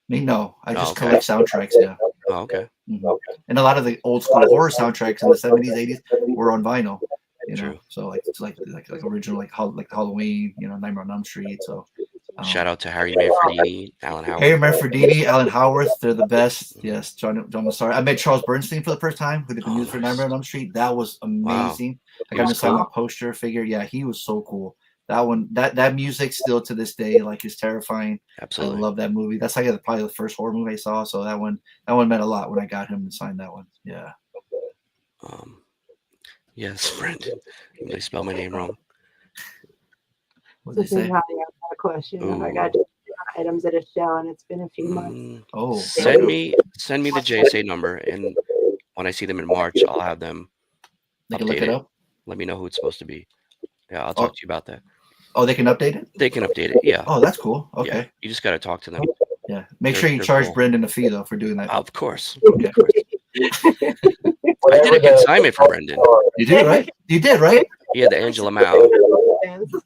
No, I just collect soundtracks. Yeah. Oh, okay. And a lot of the old school horror soundtracks in the 70s, 80s were on vinyl. You know, so like original, like Halloween, you know, Nightmare on Elm Street. So shout out to Harry Manfredini, Alan Howard. Harry Manfredini, Alan Howard, they're the best. Yes, John Massaro. I met Charles Bernstein for the first time, who did the music for Nightmare on Elm Street. That was amazing. I got him to sign my poster figure. Yeah, he was so cool. That one, that music still to this day, like, is terrifying. Absolutely, I love that movie. That's like probably the first horror movie I saw. So that one meant a lot when I got him to sign that one. Yeah. Yes, Brendan. They spell my name wrong. What did they say? A question. I got items at a show, and it's been a few months. Send me the JSA number, and when I see them in March, I'll have them. They can look it up. Let me know who it's supposed to be. Yeah, I'll talk to you about that. Oh, they can update it? They can update it, yeah. Oh, that's cool. Okay. Yeah, you just got to talk to them. Yeah. Make sure you charge Brendan a fee, though, for doing that. Of course. Okay. I did a consignment for Brendan. You did, right? You did, right? He had the Angela Mao.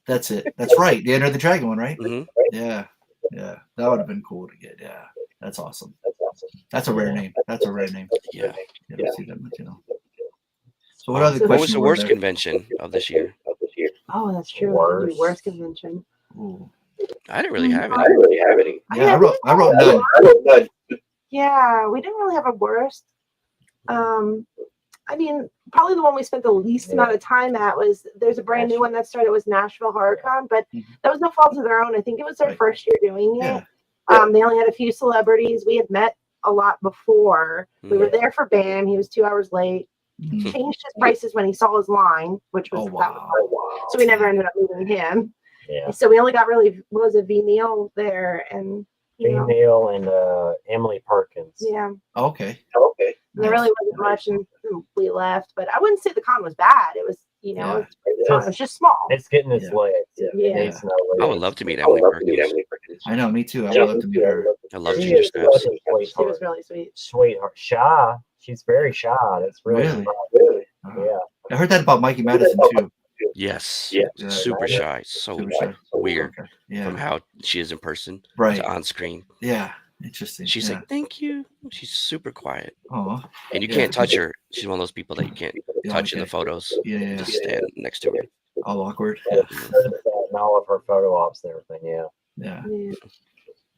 That's it. That's right. The Enter the Dragon one, right? Mm-hmm. Yeah. Yeah. That would have been cool to get. Yeah. That's awesome. That's a rare name. That's a rare name. Yeah. See that much, you know. So what other questions? What was the worst convention of this year? Oh, that's true. Worst convention. Ooh. I didn't really have any. Yeah, I wrote none. Yeah, we didn't really have a worst. I mean, probably the one we spent the least amount of time at there's a brand new one that started, was Nashville HorrorCon, but that was no fault of their own. I think it was their first year doing it. They only had a few celebrities. We had met a lot before. We were there for BAM. He was 2 hours late. Changed his prices when he saw his line, which was so we never ended up moving him. Yeah. So we only got V. Neal there, and V. Neal and Emily Perkins. Yeah. Okay. There really wasn't much, and we left. But I wouldn't say the con was bad. It was, it was just small. It's getting its legs. Yeah. I would love to meet Emily Perkins. I know, me too. I would love to meet her. I love Ginger Snaps. She was really sweet. Sweetheart. Shy. She's very shy. That's really. Yeah. I heard that about Mikey Madison too. Yes. Super shy. So weird from how she is in person to on screen. Yeah. Interesting. She's like, thank you. She's super quiet. Oh. And you can't touch her. She's one of those people that you can't touch in the photos. Yeah. Just stand next to her. All awkward. And all of her photo ops and everything.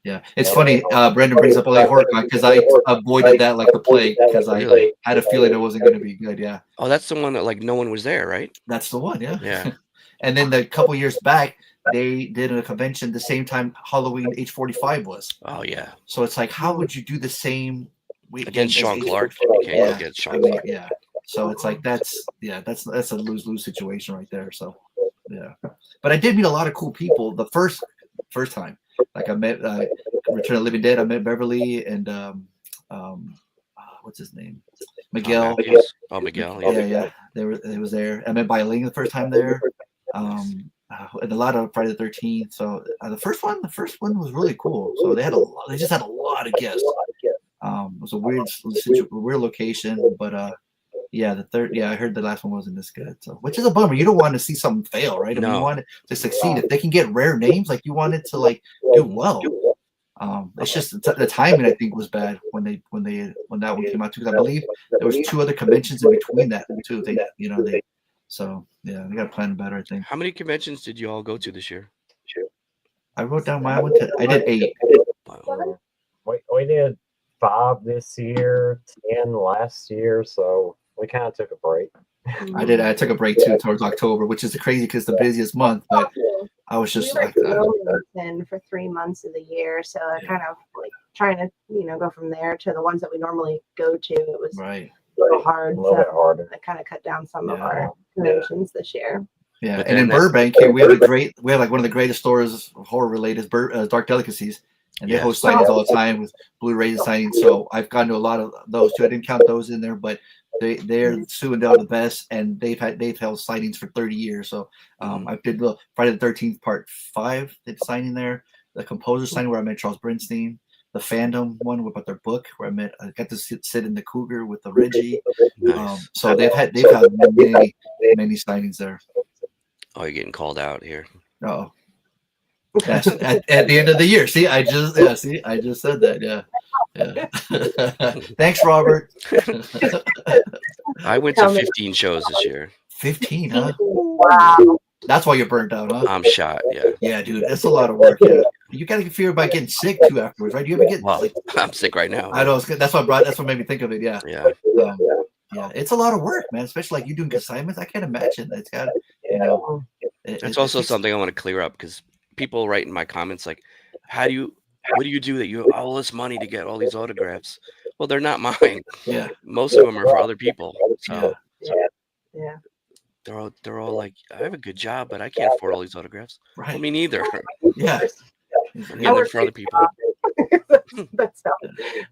Yeah. It's funny. Brendan brings up LA HorrorCon because I avoided that like the plague because I had a feeling it wasn't going to be good. Yeah. Oh, that's the one that like no one was there, right? That's the one. Yeah. Yeah. And then the couple years back, they did a convention the same time Halloween H45 was. Oh yeah. So it's like, how would you do the same against Sean Clark? You can't go against Sean Clark. Yeah. So it's like that's a lose-lose situation right there. So yeah. But I did meet a lot of cool people the first time. Like I met Return of the Living Dead. I met Beverly and what's his name? Miguel. Oh, Miguel. Yeah. They was there. I met Bailing the first time there. And a lot of Friday the 13th. So the first one was really cool. So they just had a lot of guests. It was a weird location, but yeah, the third, I heard the last one wasn't this good. So, which is a bummer. You don't want to see something fail, right? I mean, you want it to succeed. If they can get rare names, like you want it to like do well. It's just the timing, I think, was bad when that one came out too. Because I believe there was 2 other conventions in between that too. So yeah, they got to plan better, I think. How many conventions did you all go to this year? I wrote down I did 8. We did 5 this year, 10 last year, so we kind of took a break. I took a break too towards October, which is crazy because the busiest month. But I was just like in for 3 months of the year, so I kind of like trying to go from there to the ones that we normally go to. It was a little hard. A little bit harder. I kind of cut down some of our conventions this year. Yeah, and in Burbank here we have like one of the greatest stores horror related, Dark Delicacies. And they host signings all the time with Blu-rays signings. So I've gone to a lot of those too. I didn't count those in there, but they're suing down the best, and they've held signings for 30 years. So I did the Friday the 13th Part 5 signing there, the composer signing where I met Charles Bernstein, the fandom one about their book where I got to sit in the Cougar with the Reggie. Nice. So they've had many signings there. Oh, you're getting called out here. Oh. Yes, at the end of the year. See, I just said that. Yeah. Thanks, Robert. I went to 15 shows this year. 15, huh? Wow. That's why you're burnt out, huh? I'm shot. Yeah. Yeah, dude, that's a lot of work. Yeah. You got to fear about getting sick too afterwards, right? Do you ever get? Well, I'm sick right now. I know. That's what made me think of it. Yeah. Yeah. Yeah, it's a lot of work, man. Especially like you doing assignments. I can't imagine. It's got, It's also something I want to clear up because people write in my comments like, what do you do that you have all this money to get all these autographs? Well, they're not mine. Yeah. Most of them are for other people. So yeah. They're all like, I have a good job, but I can't afford all these autographs. Right. Well, me neither. Yeah. Yeah, they're for other people. That's not.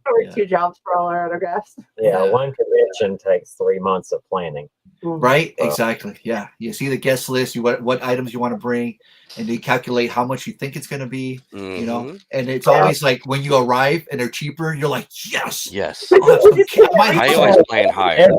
I work 2 jobs for all our autographs. Yeah, one convention takes 3 months of planning. Right, exactly. Yeah, you see the guest list, what items you want to bring, and they calculate how much you think it's going to be. Mm-hmm. And it's always like when you arrive and they're cheaper, you're like, yes. I always plan higher.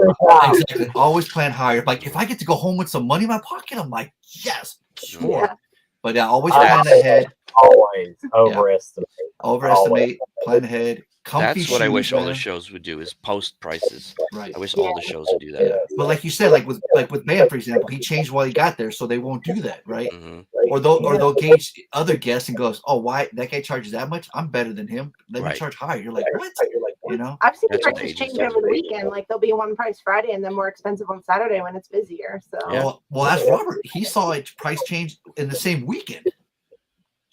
Exactly, always plan higher. Like if I get to go home with some money in my pocket, I'm like, yes, sure. Yeah. But always plan ahead. Always overestimate. Plan ahead. That's what I wish all the shows would do is post prices. Right. I wish all the shows would do that. Yeah. But like you said, like with Bam, for example, he changed while he got there, so they won't do that, right? Mm-hmm. Or they'll gauge other guests and goes, oh, why that guy charges that much? I'm better than him. Let me charge higher. You're like, what? I've seen prices change over the weekend. Like they'll be one price Friday and then more expensive on Saturday when it's busier. So well, that's Robert. He saw a price change in the same weekend.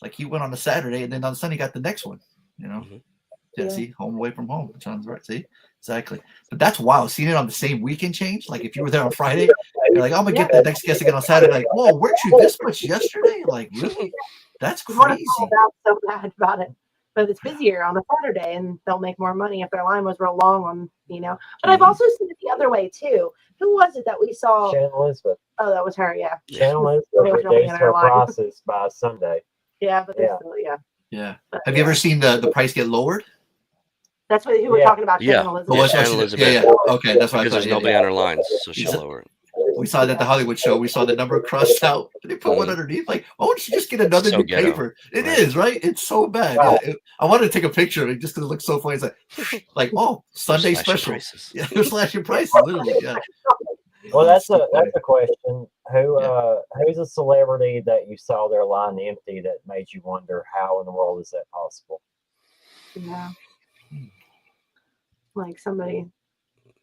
Like he went on a Saturday and then on Sunday got the next one. Mm-hmm. Yeah, see, home away from home. John's right. See, exactly. But that's wild. Seeing it on the same weekend change. Like if you were there on Friday, you're like, I'm gonna get the next guest again on Saturday. Like, whoa, weren't you this much yesterday? Like, really? That's crazy. So bad about it. But it's busier on a Saturday, and they'll make more money if their line was real long on, But I've also seen it the other way too. Who was it that we saw? Shannon Elizabeth. Oh, that was her. Yeah. Shannon Elizabeth reduced her prices by Sunday. Yeah, but they're still, Yeah. Have you ever seen the price get lowered? That's what we're talking about. Yeah. Shannon Elizabeth. Yeah. Okay, that's why. Because there's nobody on her lines, so she'll lower it. We saw it at the Hollywood show. We saw the number crossed out. They put one underneath. Like, why don't you just get another new paper? It is, right? It's so bad. Wow. Yeah, I wanted to take a picture of it just because it looks so funny. It's like oh, Sunday special. Yeah, they're slashing prices, literally. Yeah. Well, that's a question. Who's a celebrity that you saw their line empty that made you wonder how in the world is that possible? Yeah. Like somebody.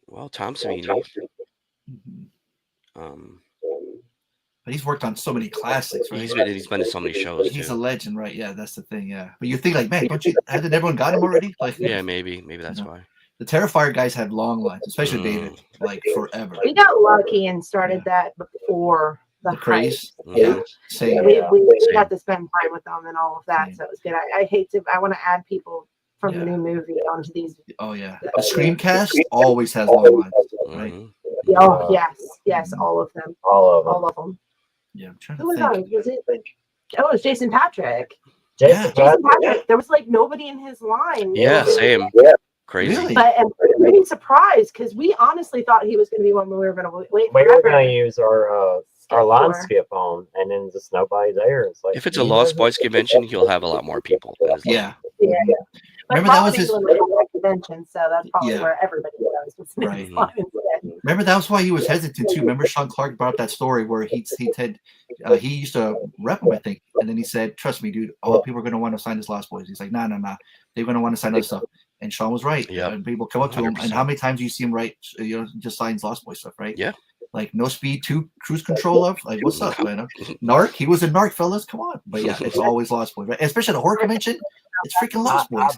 Well, Tom Savini. But he's worked on so many classics, right? He's been to so many shows. He's a legend, right? Yeah, that's the thing. Yeah, but you think like, man, hasn't everyone got him already? Like, yeah, maybe that's why. The Terrifier guys have long lines, especially David, like forever. We got lucky and started that before the craze. hype. Yeah, same. We Same. got to spend time with them and all of that, so it was good. I want to add people from the new movie onto these. Oh yeah, the Screamcast always has long lines, right? Oh yes, all of them. All of them. Yeah, I'm trying Who to was think. on? Was it? Oh, it was Jason Patrick. Jason Jason Patrick. Patrick. There was like nobody in his line. Yeah, It was- same. Crazy. Really? But I'm really surprised because we honestly thought he was going to be one we were going to wait. We were forever. going to use our line for. skip on, and then just nobody there. It's like, If it's a Lost Boys convention, he'll have a lot more people. Yeah. Yeah. But Remember that was Boston his. was a convention, so that's probably Yeah. where everybody goes. Was Right. instead. Remember that was why he was hesitant too. Remember Sean Clark brought up that story where he said he used to rep him, I think, and then he said, "Trust me, dude, all people are going to want to sign this Lost Boys." He's like, "Nah, they're going to want to sign other stuff." And Sean was right. Yep. And people come up to him, 100%. and how many times do you see him write? Just signs Lost Boys stuff, right? Yeah. Like No Speed 2 Cruise Control of like, what's up, man? Narc, he was a Narc, fellas. Come on, but yeah, it's always Lost Boys, right? Especially at a horror convention, it's freaking Lost Boys.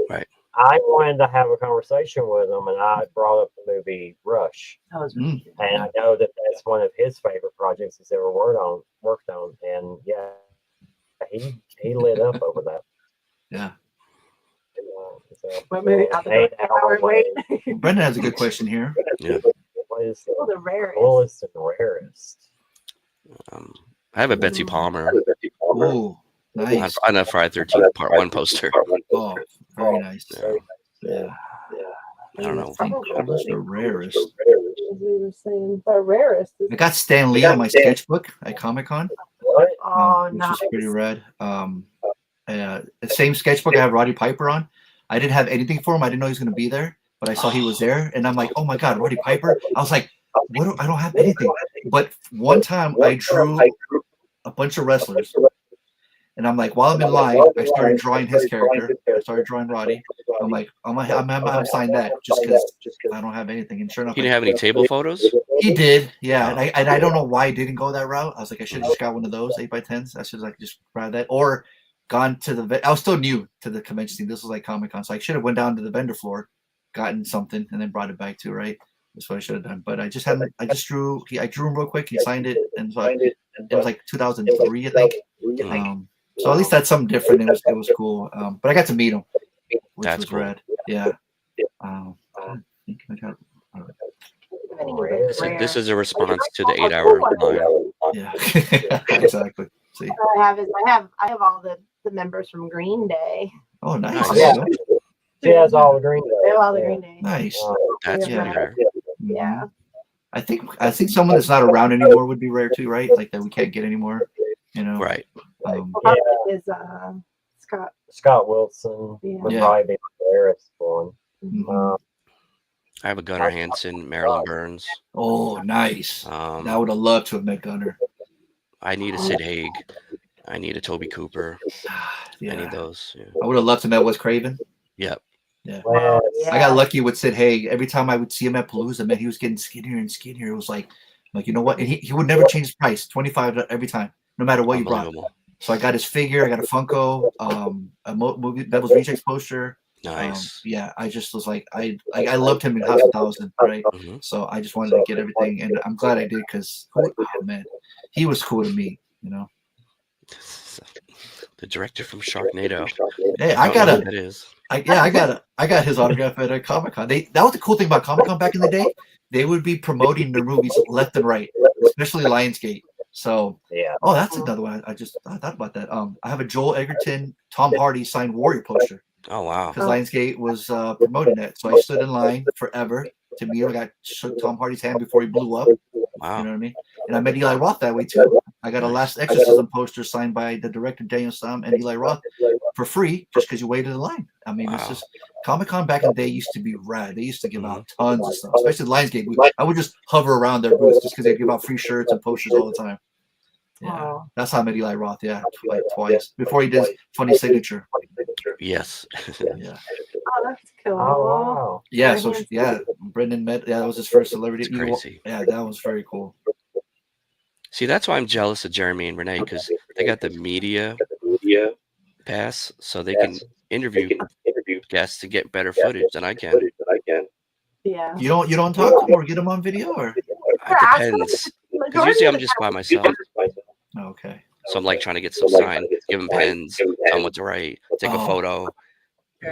Right. I wanted to have a conversation with him, and I brought up the movie Rush. That was Mm. And I know that that's one of his favorite projects he's ever worked on. And yeah, he lit up over that. Yeah. What movie? Out the Eight Dark hour Tower, wait. Brendan has a good question here. Yeah. What is Oh, the the rarest. coolest and rarest? I have a Betsy Palmer Oh, nice. on a Friday 13th Part 1 poster. Oh, very nice. Yeah. I don't know. What's the rarest? As we were saying, the rarest. Is I got Stan Lee on my sketchbook at Comic-Con. What? oh, Which was pretty nice. rad. The same sketchbook I have Roddy Piper on. I didn't have anything for him. I didn't know he was going to be there, but I saw he was there, and I'm like, oh my god, Roddy Piper. I was like, I don't have anything. But one time I drew a bunch of wrestlers, and I'm like, while I'm in line, I started drawing his character. I started drawing Roddy. I'm like, I'm gonna sign that just because I don't have anything. And sure enough, He didn't have any table photos? he did, yeah. And I don't know why I didn't go that route. I was like, I should have just got one of those 8x10s. I should have just grabbed that, or gone to the. I was still new to the convention scene. This was like Comic-Con, so I should have went down to the vendor floor, gotten something, and then brought it back to right. That's what I should have done. But I just hadn't. I just drew. I drew him real quick. He signed it, and so it was like 2003, I think. So at least that's something different. It was cool. But I got to meet him, which That's was cool. rad. Yeah. I think I got. So this is a response to the 8-hour line. Yeah. Exactly. See. I have all the members from Green Day. Oh, nice. Nice. There you go. She has all the green. They have all the Green Day. Nice. That's Yeah. pretty rare. Yeah. I think someone that's not around anymore would be rare too, right? Like that we can't get anymore. You know. Right. Is Scott Wilson would Yeah. probably be the rarest one. Mhm. I have a Gunnar Hansen, Marilyn Burns. Oh, nice. I would have loved to have met Gunnar. I need a Sid Haig. I need a Toby Cooper. Yeah. I need those. Yeah. I would have loved to met Wes Craven. Yep. Yeah. Well, I got lucky with Sid Haig. Every time I would see him at Palooza, man, he was getting skinnier and skinnier. It was like you know what? And he would never change his price. 25 every time, no matter what you brought. Unbelievable. So I got his figure. I got a Funko, a movie Devil's Rejects poster. Nice. Yeah, I just was like, I loved him in House of Thousand, right? Mhm. So I just wanted to get everything, and I'm glad I did because, oh man, he was cool to me, you know. The director from Sharknado. Hey, I I don't got know a, who that is. I got his autograph at a Comic-Con. That was the cool thing about Comic-Con back in the day. They would be promoting their movies left and right, especially Lionsgate. So, yeah. oh, that's another one. I thought about that. I have a Joel Egerton, Tom Hardy signed Warrior poster Oh, wow. because Lionsgate was promoting that. So I stood in line forever to meet him. I shook Tom Hardy's hand before he blew up. You Wow. know what I mean? And I met Eli Roth that way too. I got a Last Exorcism poster signed by the director Daniel Sam and Eli Roth for free just because you waited in line. I mean, it's Wow. just Comic-Con back in the day used to be rad. They used to give out tons of stuff, especially Lionsgate. I would just hover around their booths just because they give out free shirts and posters all the time. Yeah, Wow. that's how I met Eli Roth. Yeah, twice before he did Funny Signature. Yes. Yeah, Oh, that's cool. Oh, wow. yeah. So Brendan met. Yeah, that was his first celebrity. It's crazy. Yeah, that was very cool. See, that's why I'm jealous of Jeremy and Renee because they got the media pass, so they can interview guests to get better footage than I can. Yeah. You don't talk to them or get them on video or? It depends. Because usually I'm just by myself. Okay. So I'm like trying to get some sign, give them pens, tell them what to write, take a photo.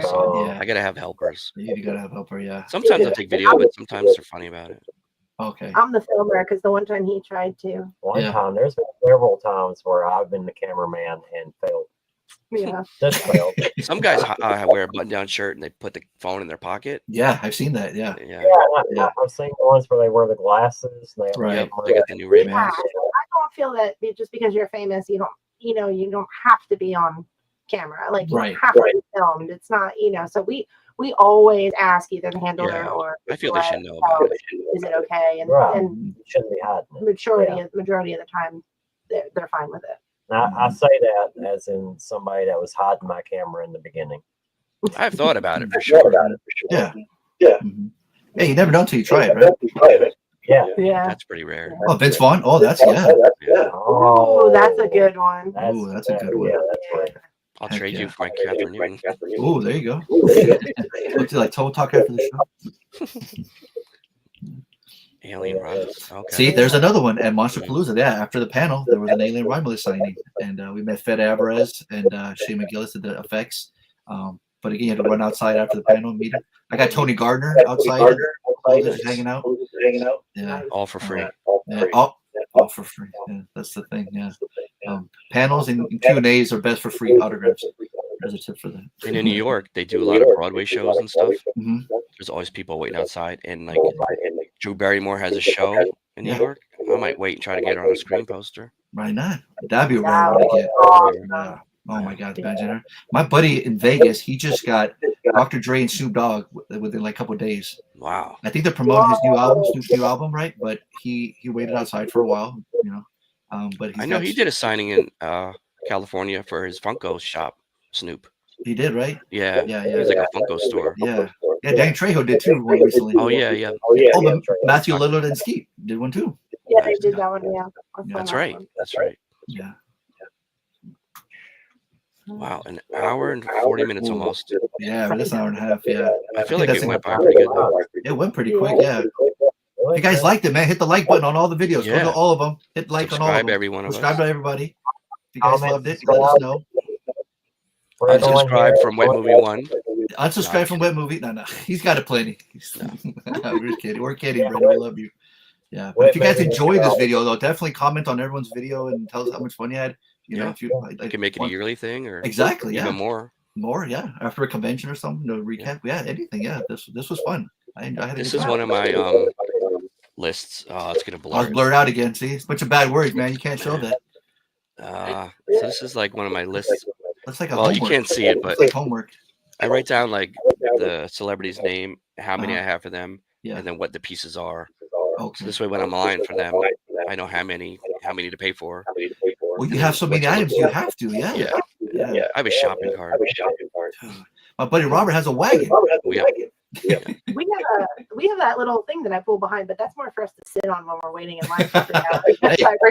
So Yeah. I gotta have helpers. You gotta have helper, yeah. Sometimes I'll take video, but sometimes they're funny about it. Okay. I'm the filmer because the one time he tried to. One time, there's been several times where I've been the cameraman and failed. Yeah. Just failed. Some guys wear a button-down shirt and they put the phone in their pocket. Yeah, I've seen that. Yeah. Yeah, I've seen the ones where they wear the glasses. And they Yep, they got the new Ray-Bans. I don't feel that just because you're famous, you don't have to be on camera. Like you don't have to be filmed. It's not, so we always ask either the handler or I feel they should know about it. Is it okay? And, and you shouldn't be hiding it. Majority of the time they're fine with it. Now, I say that as in somebody that was hiding my camera in the beginning. I've thought about it for sure. Yeah. Mm-hmm. Yeah, you never know until you try it, right? Yeah. That's pretty rare. Oh, Vince Vaughn. Oh, that's Oh, that's a good one. That's a good one. Yeah, that's right. I'll trade you for my Catherine Newton. Oh, there you go. What's it like? Total talk after the show. Alien Romulus. Okay. See, there's another one at Monster Palooza. Yeah, after the panel, there was an Alien Romulus signing, and we met Fed Alvarez and Shane McGillis at the effects. But again, you had to run outside after the panel and meet him. I got Tony Gardner outside, just hanging out. Yeah, all for free. Yeah, all for free. Yeah, that's the thing. Yeah, panels and Q&As are best for free autographs. There's a tip for that. And in New York, they do a lot of Broadway shows and stuff. Mm-hmm. There's always people waiting outside, and like Drew Barrymore has a show in New York. I might wait and try to get her on a screen poster. Why not? That'd be a rare one to get. Yeah. Oh my God, imagine. My buddy in Vegas, he just got Dr. Dre and Snoop Dogg within like a couple of days. Wow. I think they're promoting his new album, Snoop's new album, right? But he waited outside for a while, But I know he did a signing in California for his Funko shop, Snoop. He did, right? Yeah. It was like a Funko store. Yeah. Yeah, Dan Trejo did too one recently. Oh yeah. Oh, Matthew Lillard and Skeet did one too. Yeah, they did that one. Yeah. That's right. That's right. Yeah. Wow, an hour and 40 minutes almost. Yeah, that's an hour and a half. Yeah. I feel like it went by pretty good though. It went pretty quick. Yeah. If you guys liked it, man, hit the like button on all the videos. Go to all of them. Hit like on all of them. Subscribe every one of us. Subscribe to everybody. If you guys loved it, let us know. Unsubscribe from Wet Movie 1. Unsubscribe from Wet Movie. No. He's got it plenty. We're kidding. We're kidding, Brandon. We love you. Yeah. But if you guys enjoyed this video, though, definitely comment on everyone's video and tell us how much fun you had. If you can make it a yearly thing or exactly, even more. More, yeah. After a convention or something to recap. Yeah, anything. Yeah. This was fun. I had this is one of my lists. It's gonna blur. I was blurred out again. See, it's a bunch of bad words, man. You can't show that. So this is like one of my lists. It's like you can't see it, but it's like homework. I write down like the celebrity's name, how many I have for them, and then what the pieces are. Okay. So this way, when I'm lying for them, I know how many to pay for. Well, you have so many items, you have to. Yeah. I have a shopping cart. My buddy Robert has a wagon. We have that little thing that I pull behind, but that's more for us to sit on when we're waiting in line.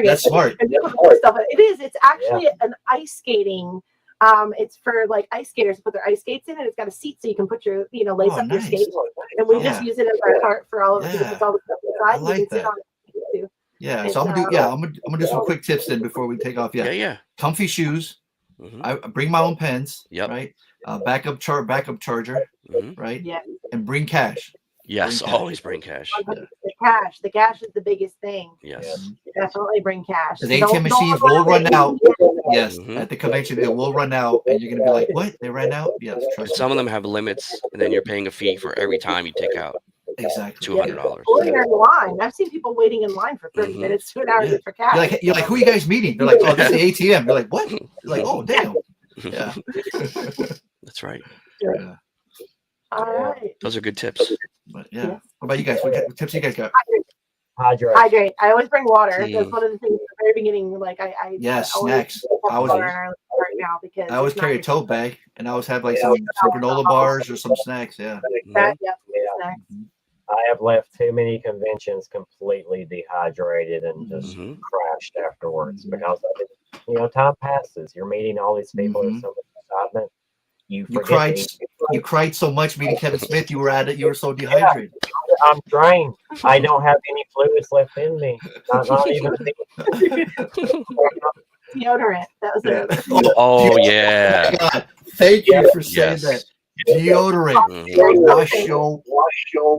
That's smart. It is. It's actually an ice skating. It's for like ice skaters to put their ice skates in, and it's got a seat so you can put your, lace up your skates. And we just use it as our cart for all of it. It's all the stuff inside. I like that. Yeah, so I'm gonna do some quick tips then before we take off. Yeah. Comfy shoes. Mm-hmm. I bring my own pens. Yep. Right. Backup charger. Mm-hmm. Right. Yeah. And bring cash. Yes, always bring cash. The cash is the biggest thing. Yes. Definitely bring cash. The ATM machines will run out. Yes, at the convention it will run out, and you're gonna be like, "What? They ran out?" Yes. Trust me. Some of them have limits, and then you're paying a fee for every time you take out. Exactly. $200. Or you're in line. I've seen people waiting in line for 30 minutes to an hour for cash. You're like, who are you guys meeting? They're like, oh, this is the ATM. You're like, what? You're like, oh, damn. Yeah. That's right. Yeah. All right. Those are good tips. But yeah. What about you guys? What tips you guys got? Hydrate. I always bring water. That's one of the things at the very beginning. Like snacks. I always right now because I always carry a tote bag, and I always have like some granola bars or some snacks. Yeah. Snacks. I have left too many conventions completely dehydrated and just crashed afterwards because time passes. You're meeting all these people with so much excitement. You cried so much meeting Kevin Smith. You were so dehydrated. I'm drained. I don't have any fluids left in me. Not even. Deodorant. That was Yeah. it. Oh yeah. God, thank you for saying Yes. that. Deodorant. Mhm.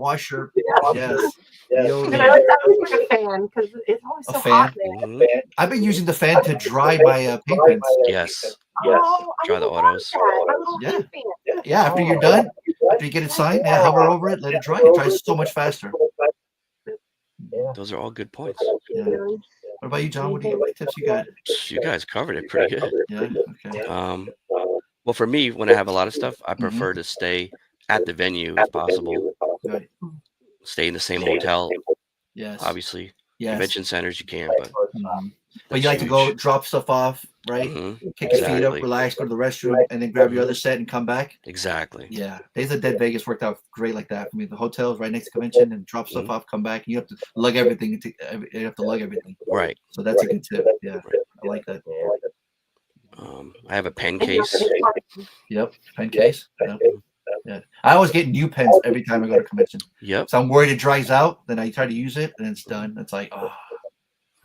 Wash your. Yes. And I Deodorant. was always like a fan because it's always A so fan? hot there. Mhm. I've been using the fan to dry my paint pens. Yes. Oh, I Dry the love autos. that. My little Yeah. paint fan. Yeah, after you're done, after you get it signed, yeah, hover over it, let it dry. It dries so much faster. Yeah. Those are all good points. Yeah. What about you, John? What tips you got? You guys covered it pretty good. Yeah. Okay. Well, for me, when I have a lot of stuff, I prefer to stay at the venue if possible. Right. Stay in the same hotel. Yes. Obviously, Yes. convention centers you can, but But you like to go drop stuff off, right? Kick your feet up, Exactly. relax, go to the restroom, and then grab your other set and come back. Exactly. Yeah, Days of Dead Vegas worked out great like that. I mean, the hotel's right next to convention, and drop stuff off, come back. And you have to lug everything. You have to lug everything. Right. So that's a good tip. Yeah, I like that. I have a pen case. Yep, pen case. Yeah. I always get new pens every time I go to convention. Yep. So I'm worried it dries out. Then I try to use it, and it's done. It's like, oh,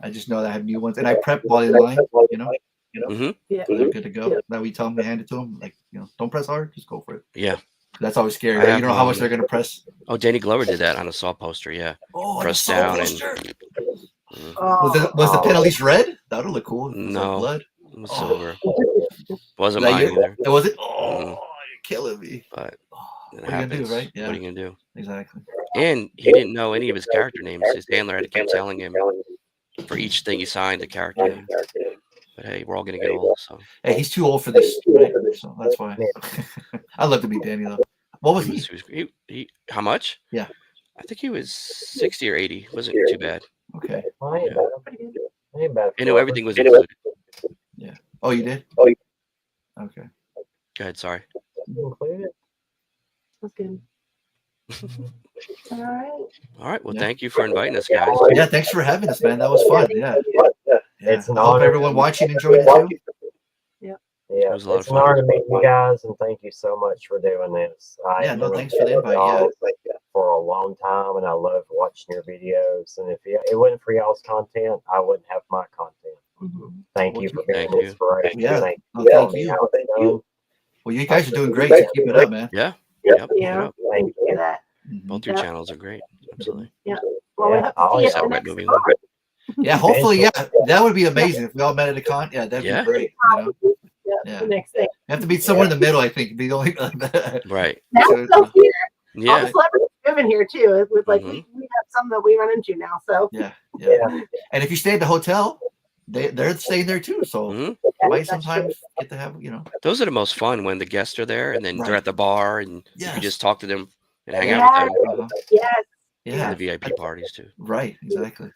I just know that I have new ones, and I prep while in line. You know. Yeah. So they're good to go. Now we tell them to hand it to them, like, don't press hard, just go for it. Yeah. That's always scary. Right? You don't know how much they're gonna press. Oh, Danny Glover did that on a Saw poster. Yeah. Oh, press down poster. Was the pen at least red? That would look cool. No. Blood. It was silver. Wasn't That mine either. Was it? Oh, you're killing me. But what are you gonna do, right? Yeah. What are you gonna do? Exactly. And he didn't know any of his character names. His handler had to keep telling him for each thing he signed the character name. But hey, we're all gonna get old, so. Hey, he's too old for this, right? So that's why. I'd love to meet Danny though. What was he? How much? Yeah. I think he was 60 or 80. Wasn't too bad. Okay. I know everything was included. Yeah. Oh, you did? Oh. Okay. Go ahead. Sorry. Included. That's good. All right. All right. Well, thank you for inviting us, guys. Yeah, thanks for having us, man. That was fun. Yeah. It's an I hope honor. everyone watching enjoyed it too. Yeah, It was a lot it's of an fun. honor to meet you guys, and thank you so much for doing this. Thanks for the invite. Yeah. For a long time, and I love watching your videos. And if it wasn't for y'all's content, I wouldn't have my content. Thank you for being an inspiration. Yeah. Thank Thank you. you. Well, you guys are doing great. So keep it up, man. Yeah. Yeah. Yep. Thank you. That. Both your channels are great. Absolutely. Yeah. Well, we hope to see you at the next movie. con. Yeah, hopefully, yeah. That would be amazing if we all met at a con. Yeah, that'd be great. Yeah. The next thing. You have to meet somewhere in the middle, I think. Be the only Right. Now it's so here. All Yeah. the celebrities live in here too. With like we have some that we run into now. So Yeah. And if you stay at the hotel, they're staying there too. So you might sometimes get to have, Those are the most fun when the guests are there and then they're at the bar and you can just talk to them and hang out with them. Yes. Yeah. And the VIP parties too. Right. Exactly.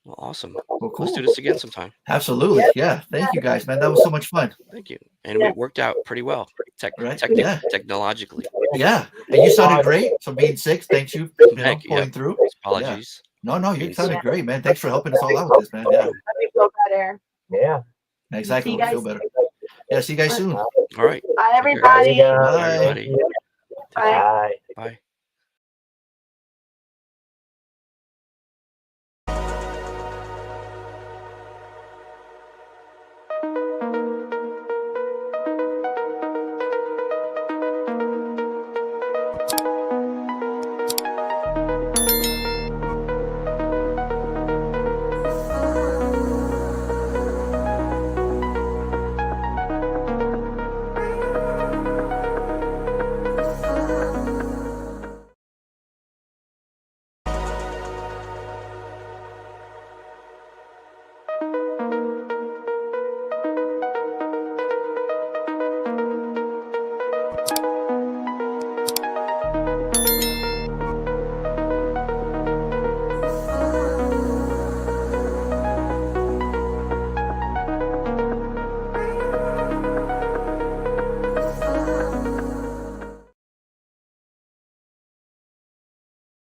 Well, awesome. Well, cool. Let's do this again sometime. Absolutely. Yeah. Thank you guys, man. That was so much fun. Thank you. And it worked out pretty well. Technologically. Yeah. And you sounded great. So being sick, thanks you pulling through. Apologies. No, you sounded great, man. Thanks for helping us all out with this, man. Yeah. Feel better. Yeah. Exactly. Feel better. Yeah. See you guys soon. All right. Bye, everybody. Bye, everybody. Bye. Bye.